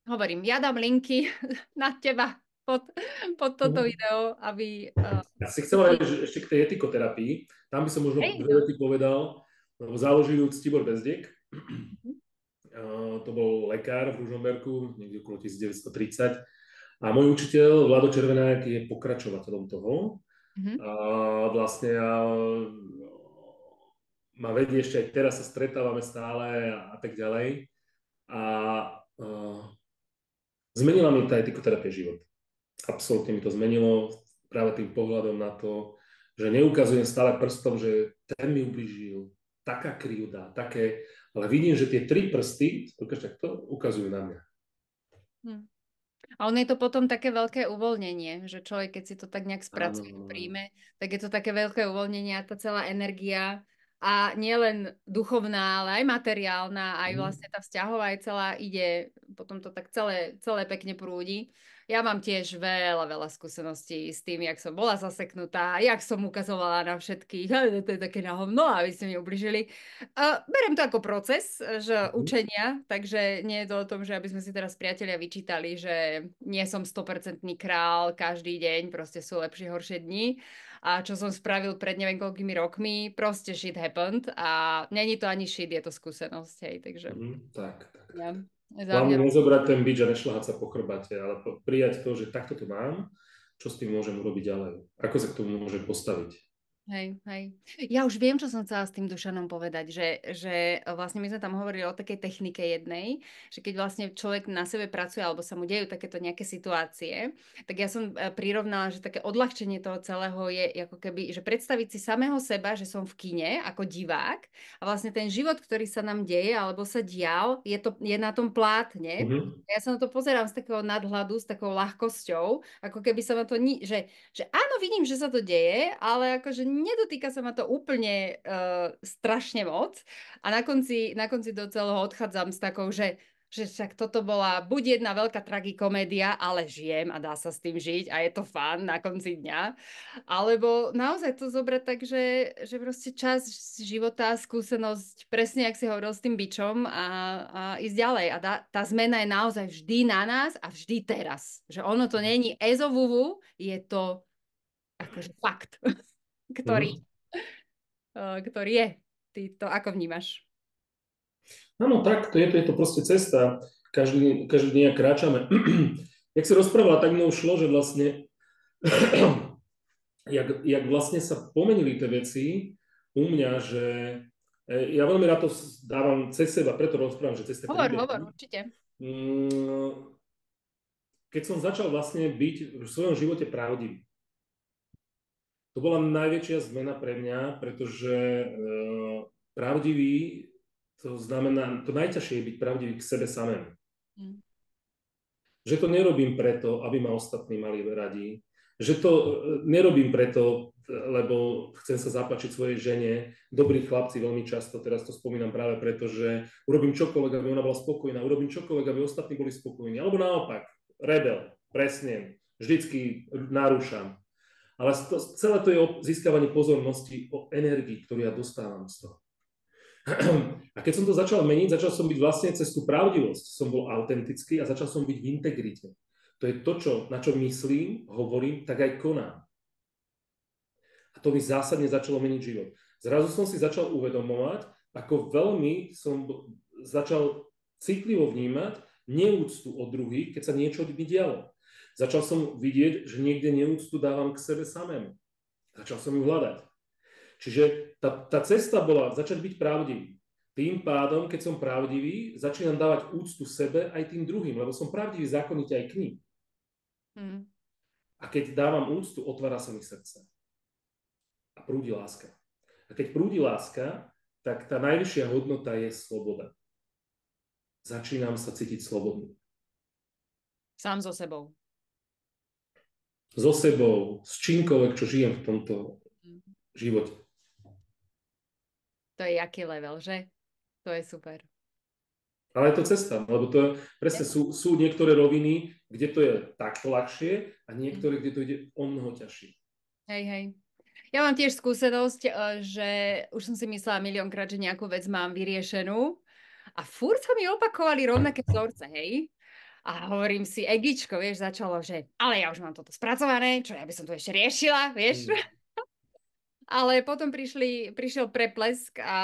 hovorím, ja dám linky na teba pod toto video, aby... Ja si chcela ešte k tej etikoterapii. Tam by som možno dve vety povedal, lebo založil ju Ctibor Bezdiek. To bol lekár v Ružomberku, niekde okolo 1930. A môj učiteľ, Vlado Červenák, je pokračovateľom toho. A vlastne ma vedie ešte aj teraz, sa stretávame stále a tak ďalej. A zmenila mi tá etikoterapia život. Absolútne mi to zmenilo práve tým pohľadom na to, že neukazujem stále prstom, že ten mi ublížil, taká krivda, také, ale vidím, že tie 3 prsty, takto ukazujú na mňa. A ono je to potom také veľké uvoľnenie, že človek, keď si to tak nejak spracuje, príjme, tak je to také veľké uvoľnenie a tá celá energia A nielen duchovná, ale aj materiálna, aj Mhm. vlastne tá vzťahová aj celá ide, potom to tak celé pekne prúdi. Ja mám tiež veľa skúseností s tým, jak som bola zaseknutá, jak som ukazovala na všetkých, "Hej, to je také na hovno, aby ste mi ubližili." Beriem to ako proces, že Mhm. učenia, takže nie je to o tom, že aby sme si teraz priatelia vyčítali, že nie som 100% král každý deň, proste sú lepšie, horšie dni. A čo som spravil pred neviem koľkými rokmi, proste shit happened a není to ani shit, je to skúsenosť, hej, takže Tak. ja, za Hlavne mňa, nezobrať ten bič a nešľahať sa po chrbate, ale prijať to, že takto to mám, čo s tým môžem urobiť ďalej. Ako sa k tomu môžem postaviť. hej. Ja už viem, čo som chcela s tým Dušanom povedať, že vlastne my sme tam hovorili o takej technike jednej, že keď vlastne človek na sebe pracuje alebo sa mu dejú takéto nejaké situácie, tak ja som prirovnala, že také odľahčenie toho celého je ako keby, že predstaviť si samého seba, že som v kine ako divák a vlastne ten život, ktorý sa nám deje alebo sa dial, je na tom plátne. Mhm. Ja sa na to pozerám z takého nadhľadu, s takou ľahkosťou, ako keby sa ma to, že áno, vidím, že sa to deje, ale akože nedotýka sa ma to úplne strašne moc. A na konci do celého odchádzam s takou, že však toto bola buď jedna veľká tragikomédia, ale žijem a dá sa s tým žiť a je to fun na konci dňa. Alebo naozaj to zobrať tak, že proste čas života, skúsenosť, presne jak si hovoril s tým bičom a ísť ďalej. A tá zmena je naozaj vždy na nás a vždy teraz. Že ono to není ezovuvu, je to akože fakt, ktorý, Mhm. ktorý je. Ty to ako vnímaš? Áno, tak, to je to proste cesta. Každý deň kráčame. Jak si rozprávala, tak mnou šlo, že vlastne, jak vlastne sa pomenili tie veci u mňa, že ja veľmi rád to dávam cez seba, preto rozprávam, že cez tie Hovor, príbehy. určite. Mm, Keď som začal vlastne byť v svojom živote pravdivý, to bola najväčšia zmena pre mňa, pretože pravdivý, to znamená, to najťažšie je byť pravdivý k sebe samému. Mm. Že to nerobím preto, aby ma ostatní mali radi. Že to nerobím preto, lebo chcem sa zapáčiť svojej žene. Dobrí chlapci veľmi často, teraz to spomínam práve preto, že urobím čokoľvek, aby ona bola spokojná, urobím čokoľvek, aby ostatní boli spokojní. Alebo naopak, rebel, presne, vždycky narúšam. Ale celé to je o získavaní pozornosti, o energii, ktorú ja dostávam z toho. A keď som to začal meniť, začal som byť vlastne cez tú pravdivosť. Som bol autentický a začal som byť v integrite. To je to, na čo myslím, hovorím, tak aj konám. A to mi zásadne začalo meniť život. Zrazu som si začal uvedomovať, ako veľmi som začal citlivo vnímať neúctu od druhých, keď sa niečo mi dialo. Začal som vidieť, že niekde neúctu dávam k sebe samému. Začal som ju hľadať. Čiže tá cesta bola začať byť pravdivý. Tým pádom, keď som pravdivý, začínam dávať úctu sebe aj tým druhým, lebo som pravdivý zákonite aj k ním. Mm. A keď dávam úctu, otvára sa mi srdce. A prúdi láska. A keď prúdi láska, tak tá najvyššia hodnota je sloboda. Začínam sa cítiť slobodný. Sám so sebou. So sebou, s čímkoľvek, čo žijem v tomto živote. To je jaký level, že? To je super. Ale je to cesta, lebo to presne sú niektoré roviny, kde to je takto ľahšie a niektoré, kde to ide o mnoho ťažšie. Hej. Ja mám tiež skúsenosť, že už som si myslela miliónkrát, že nejakú vec mám vyriešenú a furt sa mi opakovali rovnaké vzorce, hej? A hovorím si, Egičko, vieš, začalo, že ale ja už mám toto spracované, čo ja by som to ešte riešila, vieš? Ale potom prišiel preplesk a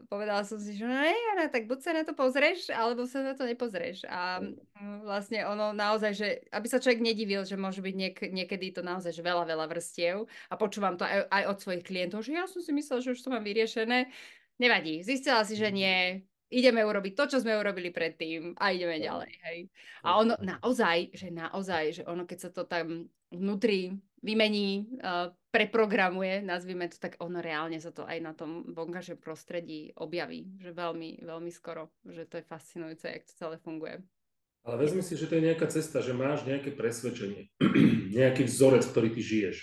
povedala som si, že no ne, Jana, tak buď sa na to pozrieš, alebo sa na to nepozrieš. A vlastne ono naozaj, že aby sa človek nedivil, že môže byť niekedy to naozaj že veľa vrstiev a počúvam to aj od svojich klientov, že ja som si myslela, že už to mám vyriešené. Nevadí, zistila si, že nie, ideme urobiť to, čo sme urobili predtým a ideme ďalej, hej. A ono naozaj, že ono, keď sa to tam vnútri vymení, preprogramuje, nazvime to, tak ono reálne sa to aj na tom vonkajšom prostredí objaví, že veľmi skoro, že to je fascinujúce, jak to celé funguje. Ale vezmi si, že to je nejaká cesta, že máš nejaké presvedčenie, nejaký vzorec, ktorý ty žiješ.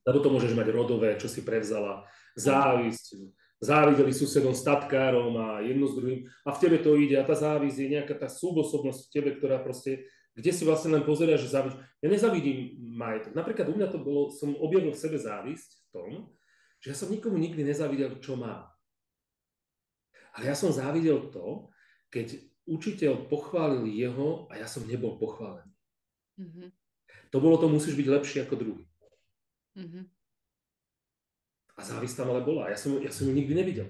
Lebo to môžeš mať rodové, čo si prevzala, závisť, závideli susedom, statkárom a jedno s druhým a v tebe to ide a tá závisť je nejaká tá súbosobnosť v tebe, ktorá proste, kde si vlastne len pozeráš, že závidíš. Ja nezavidím majetok. Napríklad u mňa to bolo, som objavil v sebe závisť v tom, že ja som nikomu nikdy nezávidel, čo má. Ale ja som závidel to, keď učiteľ pochválil jeho a ja som nebol pochválený. Mm-hmm. To bolo to, musíš byť lepší ako druhý. Mm-hmm. A závisť tam ale bola. Ja som ju nikdy nevidel.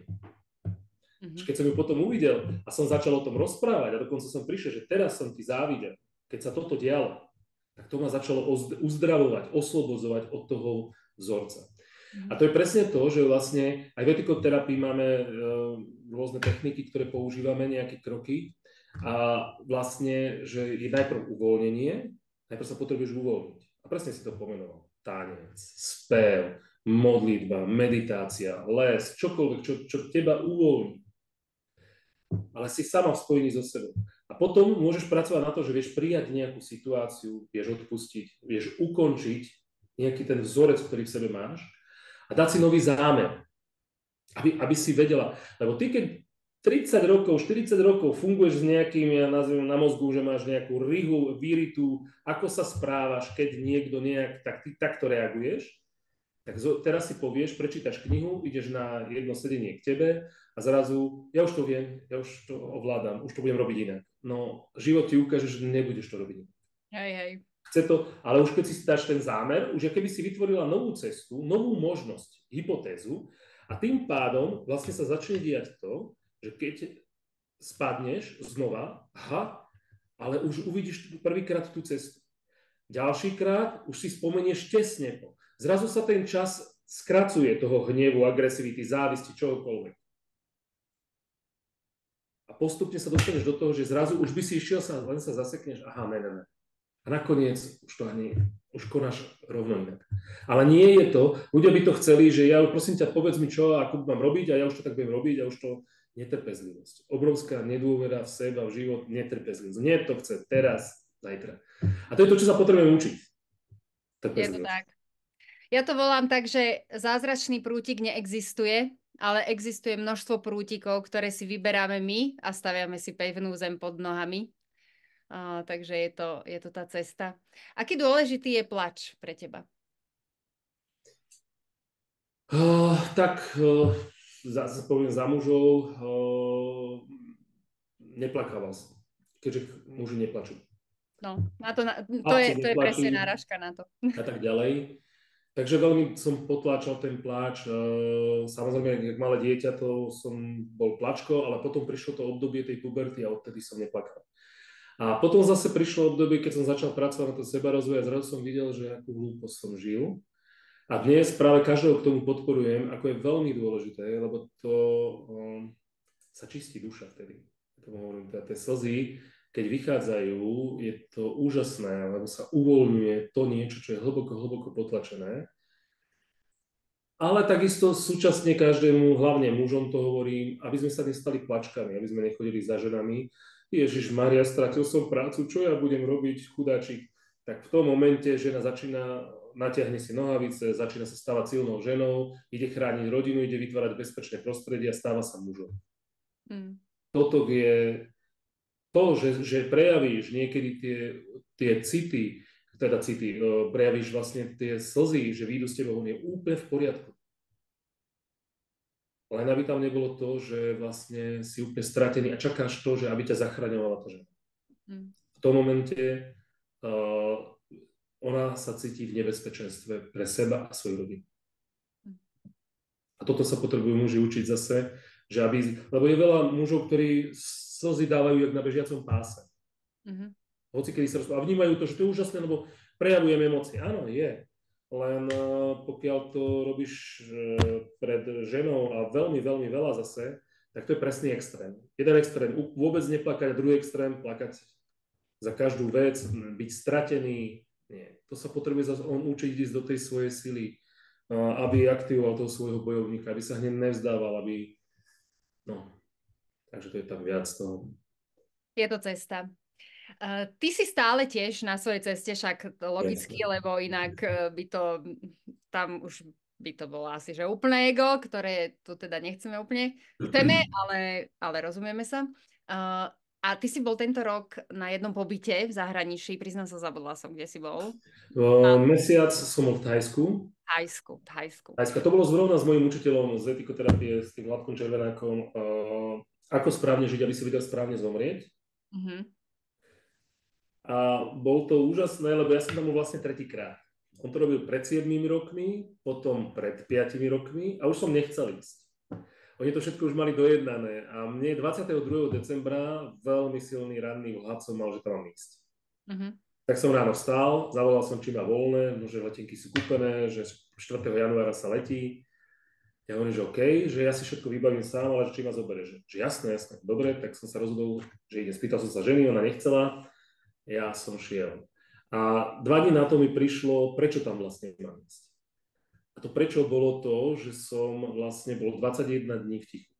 Mm-hmm. Keď som ju potom uvidel a som začal o tom rozprávať a dokonca som prišiel, že teraz som ti závidel, keď sa toto dialo, tak to ma začalo uzdravovať, oslobodzovať od toho vzorca. Mm-hmm. A to je presne to, že vlastne aj v etikoterapii máme rôzne techniky, ktoré používame, nejaké kroky a vlastne, že je najprv uvoľnenie, najprv sa potrebuješ uvoľniť. A presne si to pomenoval. Tanec, spev, modlitba, meditácia, les, čokoľvek, čo teba uvoľní. Ale si sama v spojení so sebou. A potom môžeš pracovať na to, že vieš prijať nejakú situáciu, vieš odpustiť, vieš ukončiť nejaký ten vzorec, ktorý v sebe máš a dať si nový zámer, aby si vedela. Lebo ty, keď 30 rokov, 40 rokov funguješ s nejakým, ja nazviem na mozgu, že máš nejakú rihu, výritu, ako sa správaš, keď niekto nejak, tak ty takto reaguješ, tak teraz si povieš, prečítaš knihu, ideš na jedno sedenie k tebe a zrazu, ja už to viem, ja už to ovládam, už to budem robiť inak. No, život ti ukáže, že nebudeš to robiť inak. Hej. Chce to, ale už keď si dáš ten zámer, už keby si vytvorila novú cestu, novú možnosť, hypotézu a tým pádom vlastne sa začne diať to, že keď spadneš znova, ale už uvidíš prvýkrát tú cestu. Ďalšíkrát už si spomenieš tesne to. Zrazu sa ten čas skracuje toho hnevu, agresivity, závisti, čohokoľvek. A postupne sa dostaneš do toho, že zrazu už by si išiel, len sa zasekneš, ne. A nakoniec už konáš rovno inak. Ale nie je to, ľudia by to chceli, že ja prosím ťa, povedz mi čo, ako mám robiť a ja už to tak budem robiť a už to netrpezlivosť. Obrovská nedôvera v seba, v život, netrpezlivosť. Nie to chce teraz, zajtra. A to je to, čo sa potrebujeme učiť. Je to tak. Ja to volám tak, že zázračný prútik neexistuje, ale existuje množstvo prútikov, ktoré si vyberáme my a staviame si pevnú zem pod nohami. Takže je to tá cesta. Aký dôležitý je plač pre teba? Poviem za mužov, neplakával som, keďže muži neplačú. No, to je presne náražka na to. A tak ďalej. Takže veľmi som potláčal ten pláč. Samozrejme, jak malé dieťa, to som bol plačko, ale potom prišlo to obdobie tej puberty a odtedy som neplakal. A potom zase prišlo obdobie, keď som začal pracovať na to sebarozvoj a zrazu som videl, že akú hlúposť som žil. A dnes práve každého k tomu podporujem, ako je veľmi dôležité, lebo to sa čistí duša vtedy. Tie slzy, keď vychádzajú, je to úžasné, lebo sa uvoľňuje to niečo, čo je hlboko, hlboko potlačené. Ale takisto súčasne každému, hlavne mužom to hovorím, aby sme sa nestali plačkami, aby sme nechodili za ženami. Ježiš Maria, stratil som prácu, čo ja budem robiť, chudáčik. Tak v tom momente žena natiahne si nohavice, začína sa stávať silnou ženou, ide chrániť rodinu, ide vytvárať bezpečné prostredie a stáva sa mužom. Toto je to, že prejavíš niekedy tie city, prejavíš vlastne tie slzy, že výjdu z teba, on je úplne v poriadku. Len aby tam nebolo to, že vlastne si úplne stratený a čakáš to, že aby ťa zachraňovala tá žena. V tom momente ona sa cíti v nebezpečenstve pre seba a svoju rodinu. A toto sa potrebujú muži učiť zase, že lebo je veľa mužov, ktorí slzy dávajú jak na bežiacom páse. Hoci kedy sa rozprávajú a vnímajú to, že to je úžasné, lebo prejavujem emócie. Áno, je. Len pokiaľ to robíš pred ženou a veľmi, veľmi veľa zase, tak to je presný extrém. Jeden extrém vôbec neplakať a druhý extrém plakať za každú vec, byť stratený. Nie. To sa potrebuje on učiť ísť do tej svojej sily, aby aktivoval toho svojho bojovníka, aby sa hneď nevzdával, takže to je tam viac toho. Je to cesta. Ty si stále tiež na svojej ceste, však logicky, lebo inak by to tam už by to bolo asi, že úplné ego, ktoré tu teda nechceme úplne. Chceme, ale rozumieme sa. A ty si bol tento rok na jednom pobyte v zahraničí, priznám sa, zabudla som, kde si bol. Mesiac som bol v Thajsku. Thajsku. Thajska. To bolo zrovna s mojím učiteľom z etikoterapie, s tým Hladkom Červenákom, ako správne žiť, aby si vedel správne zomrieť. A bolo to úžasné, lebo ja som tam bol vlastne tretíkrát. On to robil pred 7 rokmi, potom pred 5 rokmi a už som nechcel ísť. Oni to všetko už mali dojednané a mne 22. decembra veľmi silný ranný vhľad som mal, že tam mám ísť. Tak som ráno vstal, zavolal som, či má voľné, že letenky sú kúpené, že 4. januára sa letí. Ja hovorím, že OK, že ja si všetko vybavím sám, ale či ma zoberie. Že jasné. Dobre, tak som sa rozhodol, že idem. Spýtal som sa ženy, ona nechcela, ja som šiel. A 2 dní na to mi prišlo, prečo tam vlastne mám ísť. A to prečo bolo to, že som vlastne bol 21 dní v tichu.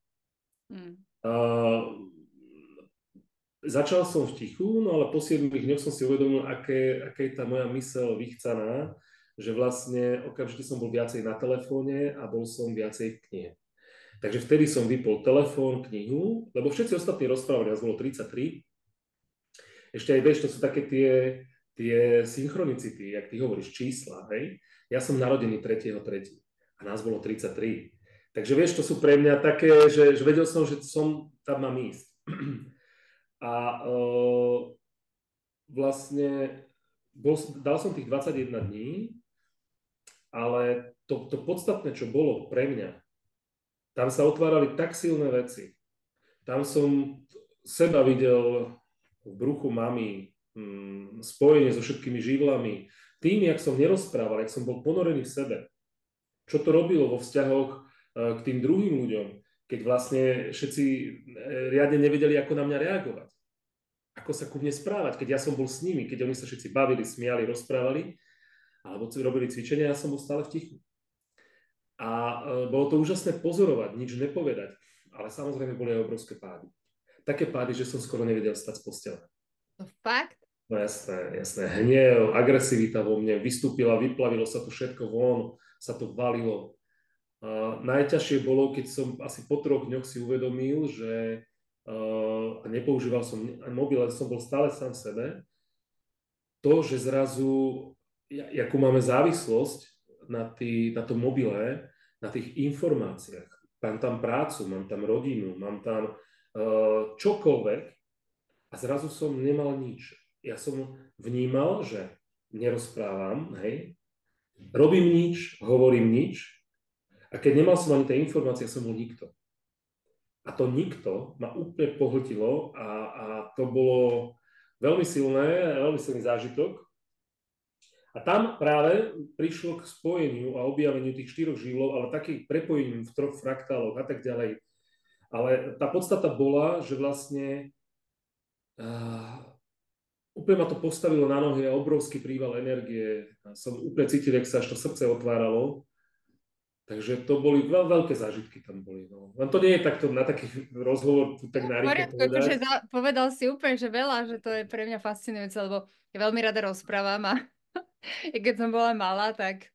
Začal som v tichu, no ale po 7 dňoch som si uvedomil, aké je tá moja myseľ vychcaná, že vlastne okamžite som bol viacej na telefóne a bol som viacej v knihe. Takže vtedy som vypol telefón, knihu, lebo všetci ostatní rozprávali, nás bolo 33. Ešte aj vieš, to sú také tie synchronicity, jak ty hovoríš, čísla, hej? Ja som narodený 3.3. a nás bolo 33. Takže vieš, to sú pre mňa také, že vedel som, že tam mám ísť. A vlastne dal som tých 21 dní, ale to podstatné, čo bolo pre mňa, tam sa otvárali tak silné veci. Tam som seba videl v bruchu mami, spojenie so všetkými živlami. Tým, jak som nerozprával, jak som bol ponorený v sebe, čo to robilo vo vzťahoch k tým druhým ľuďom, keď vlastne všetci riadne nevedeli, ako na mňa reagovať. Ako sa ku mne správať, keď ja som bol s nimi, keď oni sa všetci bavili, smiali, rozprávali, alebo robili cvičenia, ja som bol stále v tichu. A bolo to úžasné pozorovať, nič nepovedať, ale samozrejme boli aj obrovské pády. Také pády, že som skoro nevedel stať z postele. To fakt? No jasné. Hnev, agresivita vo mne vystúpila, vyplavilo sa to všetko von, sa to valilo. Najťažšie bolo, keď som asi po 3 dňoch si uvedomil, že nepoužíval som mobil, ale som bol stále sám v sebe. To, že zrazu, akú máme závislosť na tom mobile, na tých informáciách. Mám tam prácu, mám tam rodinu, mám tam čokoľvek a zrazu som nemal nič. Ja som vnímal, že nerozprávam, hej, robím nič, hovorím nič a keď nemal som ani tie informácie, som bol nikto. A to nikto ma úplne pohltilo a to bolo veľmi silný zážitok. A tam práve prišlo k spojeniu a objaveniu tých 4 živlov, ale takých prepojením v 3 fraktáloch a tak ďalej. Ale tá podstata bola, že vlastne úplne ma to postavilo na nohy a obrovský príval energie. Som úplne cítil, jak sa až to srdce otváralo. Takže to boli veľké zážitky tam boli. No. Len to nie je takto na taký rozhovor tak na rýchlo povedať. Povedal si úplne, že veľa, že to je pre mňa fascinujúce, lebo ja veľmi rada rozprávam a keď som bola malá, tak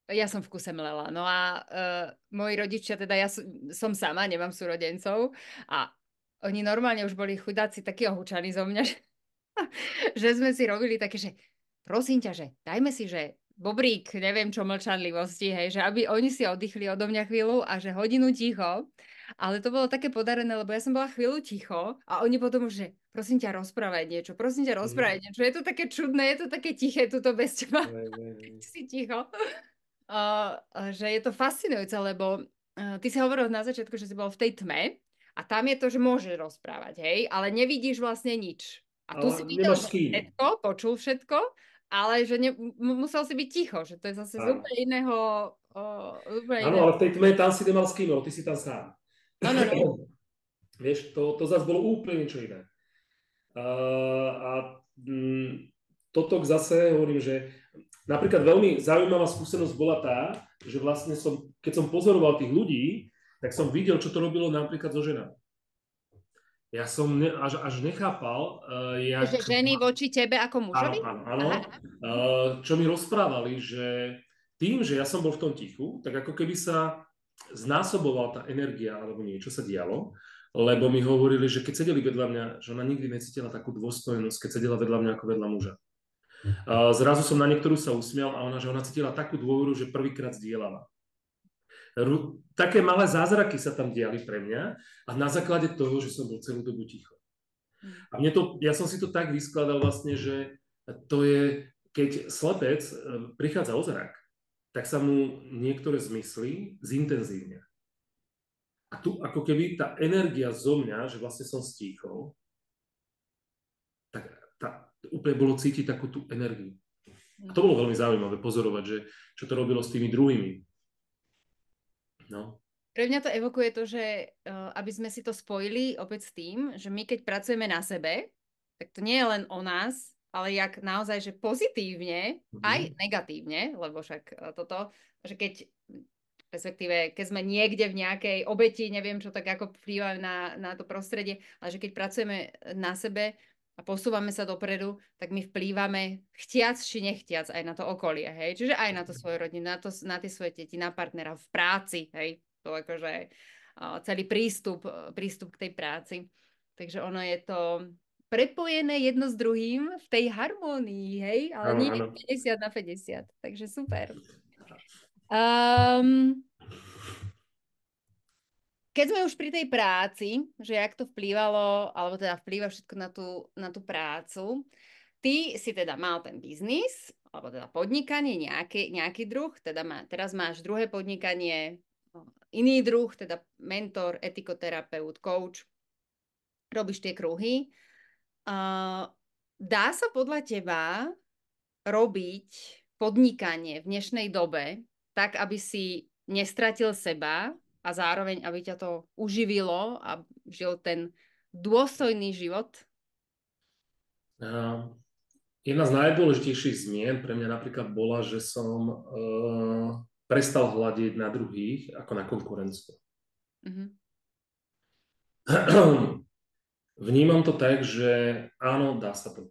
ja som v kuse mlela. No a moji rodičia, teda ja som sama, nemám súrodencov a oni normálne už boli chudáci takí ohúčaní zo mňa, že sme si robili také, že prosím ťa, že dajme si, že bobrík, neviem čo, mlčanlivosti, hej, že aby oni si oddychli odo mňa chvíľu a že hodinu ticho. Ale to bolo také podarené, lebo ja som bola chvíľu ticho a oni potom, že prosím ťa, rozprávaj niečo, niečo. Je to také čudné, je to také tiché, tuto bez teba. Si ticho. Že je to fascinujúce, lebo ty si hovoril na začiatku, že si bol v tej tme a tam je to, že môžeš rozprávať, hej, ale nevidíš vlastne nič. A tu si videl všetko, počul všetko, ale že musel si byť ticho, že to je zase z úplne iného... Áno, ale v tej tme tam si nemal s kým, ty si tam sám. No. Vieš, to zase bolo úplne niečo iné. Toto zase hovorím, že napríklad veľmi zaujímavá skúsenosť bola tá, že vlastne keď som pozoroval tých ľudí, tak som videl, čo to robilo napríklad so ženami. Ja som až nechápal, Že ženy voči tebe ako mužovi? Áno. Čo mi rozprávali, že tým, že ja som bol v tom tichu, tak ako keby sa znásobovala tá energia alebo niečo sa dialo, lebo mi hovorili, že keď sedeli vedľa mňa, že ona nikdy necítila takú dôstojnosť, keď sedela vedľa mňa ako vedľa muža. Zrazu som na niektorú sa usmial a ona, že ona cítila takú dôveru, že prvýkrát zdieľala. Také malé zázraky sa tam diali pre mňa a na základe toho, že som bol celú dobu ticho. A ja som si to tak vyskladal vlastne, že to je, keď slepec prichádza o zrak, tak sa mu niektoré zmysly zintenzívnia. A tu ako keby tá energia zo mňa, že vlastne som stíchol, tak úplne bolo cítiť takú tú energiu. A to bolo veľmi zaujímavé pozorovať, že čo to robilo s tými druhými. No. Pre mňa to evokuje to, že aby sme si to spojili opäť s tým, že my keď pracujeme na sebe, tak to nie je len o nás, ale jak naozaj, že pozitívne, aj negatívne, lebo však toto, že respektíve keď sme niekde v nejakej obeti, neviem čo, tak ako vplyvajú na to prostredie, ale že keď pracujeme na sebe a posúvame sa dopredu, tak my vplývame chtiac či nechtiac aj na to okolie, hej? Čiže aj na to svoju rodinu, na tie svoje deti, na partnera, v práci, hej? To akože celý prístup k tej práci. Takže ono je to prepojené jedno s druhým v tej harmónii, hej? Ale nie 50/50, takže super. Keď sme už pri tej práci, že jak to vplývalo, alebo teda vplýva všetko na tú prácu, ty si teda mal ten biznis, alebo teda podnikanie, nejaký druh, teraz máš druhé podnikanie, iný druh, teda mentor, etikoterapeut, coach, robíš tie kruhy. Dá sa podľa teba robiť podnikanie v dnešnej dobe tak, aby si nestratil seba a zároveň, aby ťa to uživilo a žil ten dôstojný život? Jedna z najdôležitejších zmien pre mňa napríklad bola, že som prestal hľadiť na druhých ako na konkurenciu. Vnímam to tak, že áno, dá sa to.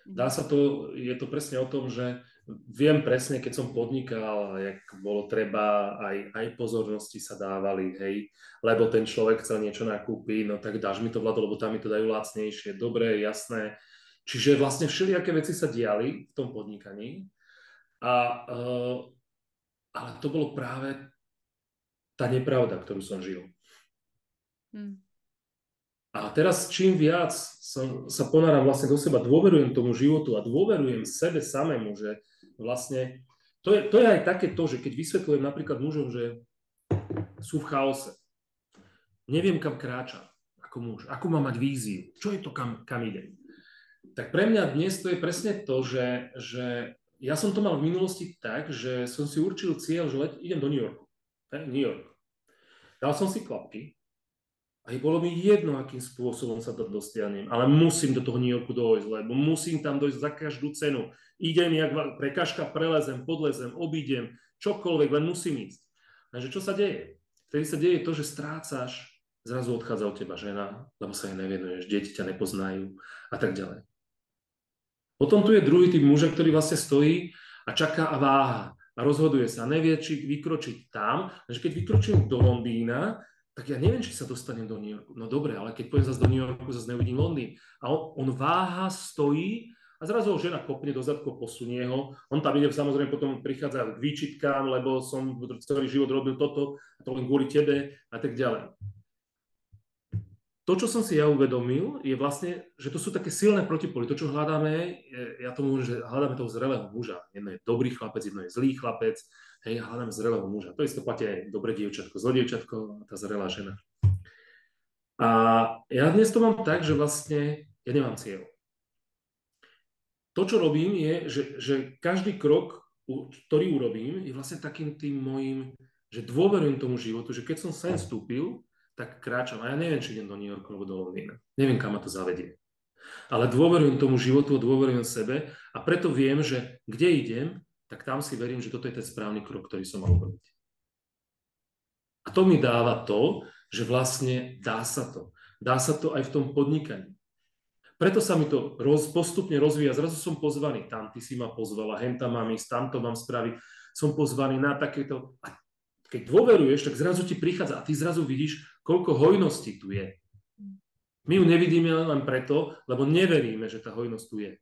Dá sa to, je to presne o tom, že viem presne, keď som podnikal, jak bolo treba, aj pozornosti sa dávali, hej, lebo ten človek chcel niečo nakúpiť, no tak dáš mi to, Vlado, lebo tam mi to dajú lacnejšie, dobre, jasné. Čiže vlastne všelijaké veci sa diali v tom podnikaní, ale to bolo práve tá nepravda, ktorú som žil. A teraz čím viac sa ponáram vlastne do seba, dôverujem tomu životu a dôverujem sebe samému, že vlastne to je aj také to, že keď vysvetľujem napríklad mužom, že sú v chaose, neviem kam kráčam ako muž, ako mám mať víziu, čo je to kam idem. Tak pre mňa dnes to je presne to, že ja som to mal v minulosti tak, že som si určil cieľ, že idem do New Yorku. New York. Dal som si klapky, a bolo mi jedno, akým spôsobom sa to dosiahnem, ale musím do toho New Yorku dojsť, lebo musím tam dojsť za každú cenu. Idem, jak prekažka, prelezem, podlezem, obídem, čokoľvek, len musím ísť. Takže čo sa deje? Vtedy sa deje to, že strácaš, zrazu odchádza od teba žena, lebo sa jej nevenuješ, deti ťa nepoznajú a tak ďalej. Potom tu je druhý typ muža, ktorý vlastne stojí a čaká a váha a rozhoduje sa, nevie, či vykročiť tam, že keď vykročím do Londýna, tak ja neviem, či sa dostanem do New Yorku. No dobre, ale keď pôjdem zase do New Yorku, zase neuvidím Londýn. A on váha, stojí a zrazu ho žena kopne do zadku, posunie ho. On tam ide, samozrejme potom prichádza k výčitkám, lebo som celý život robil toto, a to len kvôli tebe a tak ďalej. To, čo som si ja uvedomil, je vlastne, že to sú také silné protipóly. To, čo hľadáme, ja tomu hovorím, že hľadáme toho zrelého muža. Jedno je dobrý chlapec, jedno je zlý chlapec. Hej, hľadáme zrelého muža. To isté platí aj dobré dievčatko, zlé dievčatko a tá zrelá žena. A ja dnes to mám tak, že vlastne ja nemám cieľ. To, čo robím, je, že každý krok, ktorý urobím, je vlastne takým tým môjim, že dôverujem tomu životu, že keď som sem vstúpil, tak kráčam. A ja neviem, či idem do New Yorku alebo do Londýna. Neviem, kam ma to zavedie. Ale dôverujem tomu životu, dôverujem sebe a preto viem, že kde idem, tak tam si verím, že toto je ten správny krok, ktorý som mal urobiť. A to mi dáva to, že vlastne dá sa to. Dá sa to aj v tom podnikaní. Preto sa mi to postupne rozvíja. Zrazu som pozvaný. Tam ty si ma pozvala, hen tam mám ísť, tam to mám spraviť. som pozvaný na takéto. A keď dôveruješ, tak zrazu ti prichádza a ty zrazu vidíš, koľko hojnosti tu je. My ju nevidíme len preto, lebo neveríme, že tá hojnosť tu je.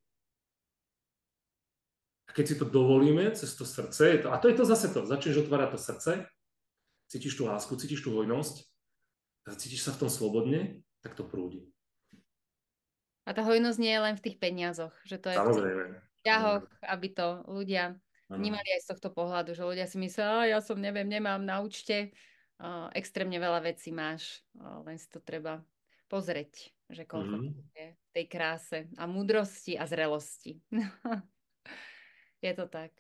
A keď si to dovolíme cez to srdce, a to je to zase to, začneš otvárať to srdce, cítiš tú lásku, cítiš tú hojnosť, a cítiš sa v tom slobodne, tak to prúdi. A tá hojnosť nie je len v tých peniazoch, že to je v tých Samozrejme. vzťahoch, aby to ľudia Áno. vnímali aj z tohto pohľadu, že ľudia si myslia, ja som neviem, nemám na účte, extrémne veľa vecí máš, len si to treba pozrieť, že koľko je v tej kráse a múdrosti a zrelosti. Je to tak.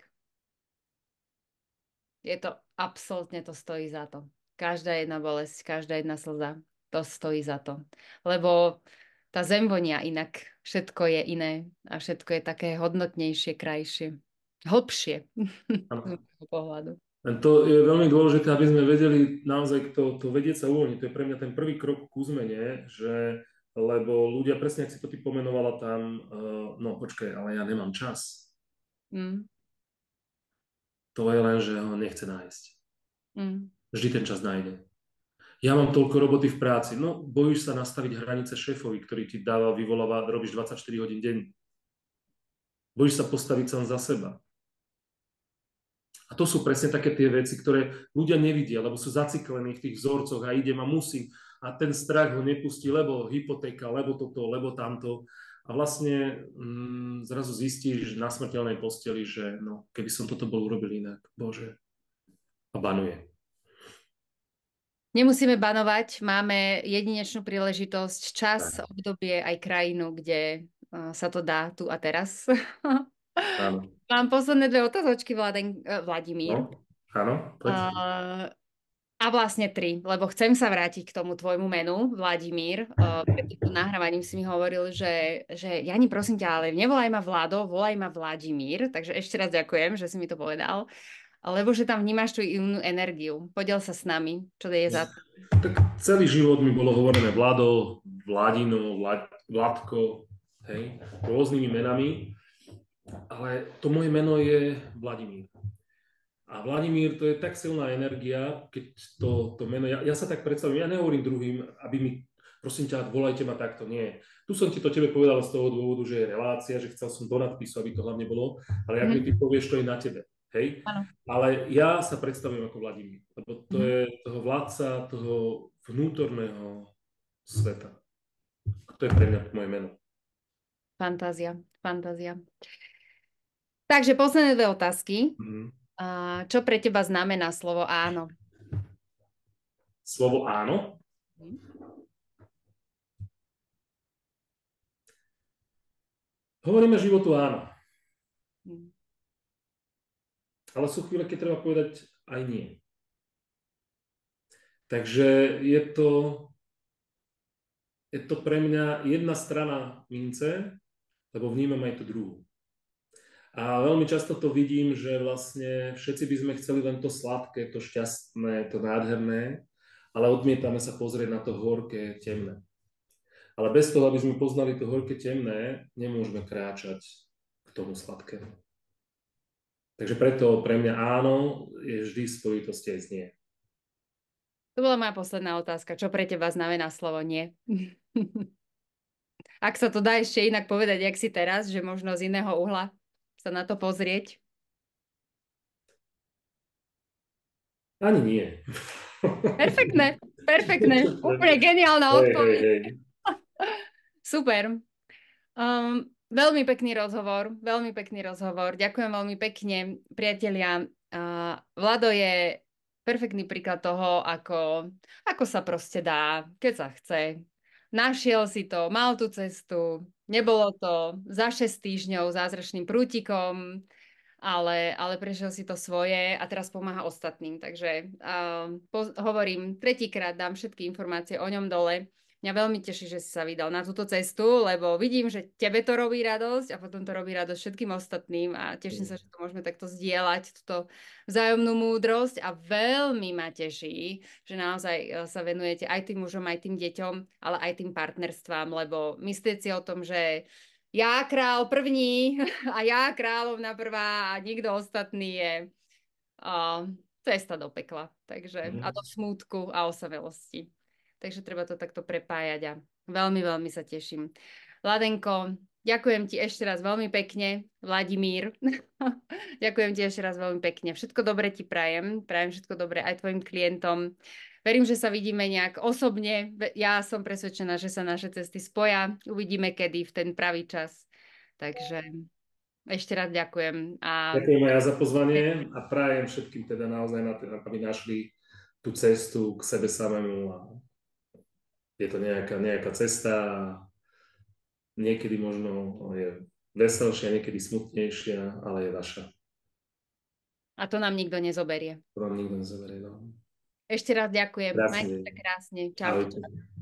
Je to absolútne, to stojí za to. Každá jedna bolesť, každá jedna slza, to stojí za to. Lebo tá zem vonia inak, všetko je iné a všetko je také hodnotnejšie, krajšie, hlbšie z môjho pohľadu. To je veľmi dôležité, aby sme vedeli naozaj to vedieť sa uvoľniť. To je pre mňa ten prvý krok ku zmene, že lebo ľudia, presne ak si to ty pomenovala tam, no počkaj, ale ja nemám čas. To je len, že ho nechce nájsť. Vždy ten čas nájde. Ja mám toľko roboty v práci. No, bojíš sa nastaviť hranice šéfovi, ktorý ti dáva, vyvoláva, robíš 24 hodín deň. Bojíš sa postaviť sám za seba. A to sú presne také tie veci, ktoré ľudia nevidia, lebo sú zaciklení v tých vzorcoch a idem a musím. A ten strach ho nepustí, lebo hypotéka, lebo toto, lebo tamto. A vlastne zrazu zistíš na smrteľnej posteli, že no, keby som toto bol urobil inak, Bože. A banuje. Nemusíme banovať, máme jedinečnú príležitosť, čas, obdobie aj krajinu, kde sa to dá tu a teraz. Áno. Mám posledné dve otázočky, Vladimír. No, áno, poď. A vlastne tri, lebo chcem sa vrátiť k tomu tvojmu menu, Vladimír. Pred týmto nahrávaním si mi hovoril, že Jani, prosím ťa, ale nevolaj ma Vlado, volaj ma Vladimír. Takže ešte raz ďakujem, že si mi to povedal. Lebo že tam vnímaš tú inú energiu. Podiel sa s nami, čo je za to. Tak celý život mi bolo hovorené Vlado, Vladino, Vladko, hej, rôznymi menami, ale to moje meno je Vladimír. A Vladimír, to je tak silná energia, keď to meno, ja sa tak predstavím, ja nehovorím druhým, aby mi, prosím ťa, volajte ma takto, nie. Tu som ti to tebe povedal z toho dôvodu, že je relácia, že chcel som do nadpisu, aby to hlavne bolo, ale ak mi ty povieš, to je na tebe. Hej? Ale ja sa predstavujem ako Vladimír, lebo to je toho vládca, toho vnútorného sveta. A to je pre mňa moje meno. Fantázia. Takže posledné dve otázky. Čo pre teba znamená slovo áno? Slovo áno? Hovoríme životu áno. Ale sú chvíle, keď treba povedať aj nie. Takže je to pre mňa jedna strana mince, lebo vnímam aj tú druhú. A veľmi často to vidím, že vlastne všetci by sme chceli len to sladké, to šťastné, to nádherné, ale odmietame sa pozrieť na to horké, temné. Ale bez toho, aby sme poznali to horké, temné, nemôžeme kráčať k tomu sladkému. Takže preto pre mňa áno je vždy v spojitosti aj s nie. To bola moja posledná otázka. Čo pre teba znamená slovo nie? Ak sa to dá ešte inak povedať, jak si teraz, že možno z iného uhla sa na to pozrieť? Ani nie. Perfektné. Úplne geniálna odpoveď. Hej. Super. Veľmi pekný rozhovor. Ďakujem veľmi pekne, priatelia. Vlado je perfektný príklad toho, ako sa proste dá, keď sa chce. Našiel si to, mal tú cestu, nebolo to za 6 týždňov zázračným prútikom, ale prešiel si to svoje a teraz pomáha ostatným. Takže hovorím, tretíkrát dám všetky informácie o ňom dole. Mňa veľmi teší, že si sa vydal na túto cestu, lebo vidím, že tebe to robí radosť a potom to robí radosť všetkým ostatným a teším sa, že to môžeme takto zdieľať, túto vzájomnú múdrosť a veľmi ma teší, že naozaj sa venujete aj tým mužom, aj tým deťom, ale aj tým partnerstvám, lebo myslieť si o tom, že ja král první a ja kráľovna prvá a nikto ostatný je A cesta do pekla. Takže, a Mhm. do smútku a osavelosti. Takže treba to takto prepájať a veľmi, veľmi sa teším. Vladenko, ďakujem ti ešte raz veľmi pekne. Vladimír, ďakujem ti ešte raz veľmi pekne. Všetko dobre ti prajem. Prajem všetko dobre aj tvojim klientom. Verím, že sa vidíme nejak osobne. Ja som presvedčená, že sa naše cesty spoja. Uvidíme kedy v ten pravý čas. Takže ešte raz ďakujem. A Ďakujem aj ja za pozvanie a prajem všetkým teda naozaj, aby našli tú cestu k sebe samému. A je to nejaká cesta a niekedy možno je veselšia, niekedy smutnejšia, ale je vaša. a to nám nikto nezoberie. To vám nikto nezoberie. No. Ešte raz ďakujem. Krásny Majte deň. sa krásne. Čaute. Ahojte.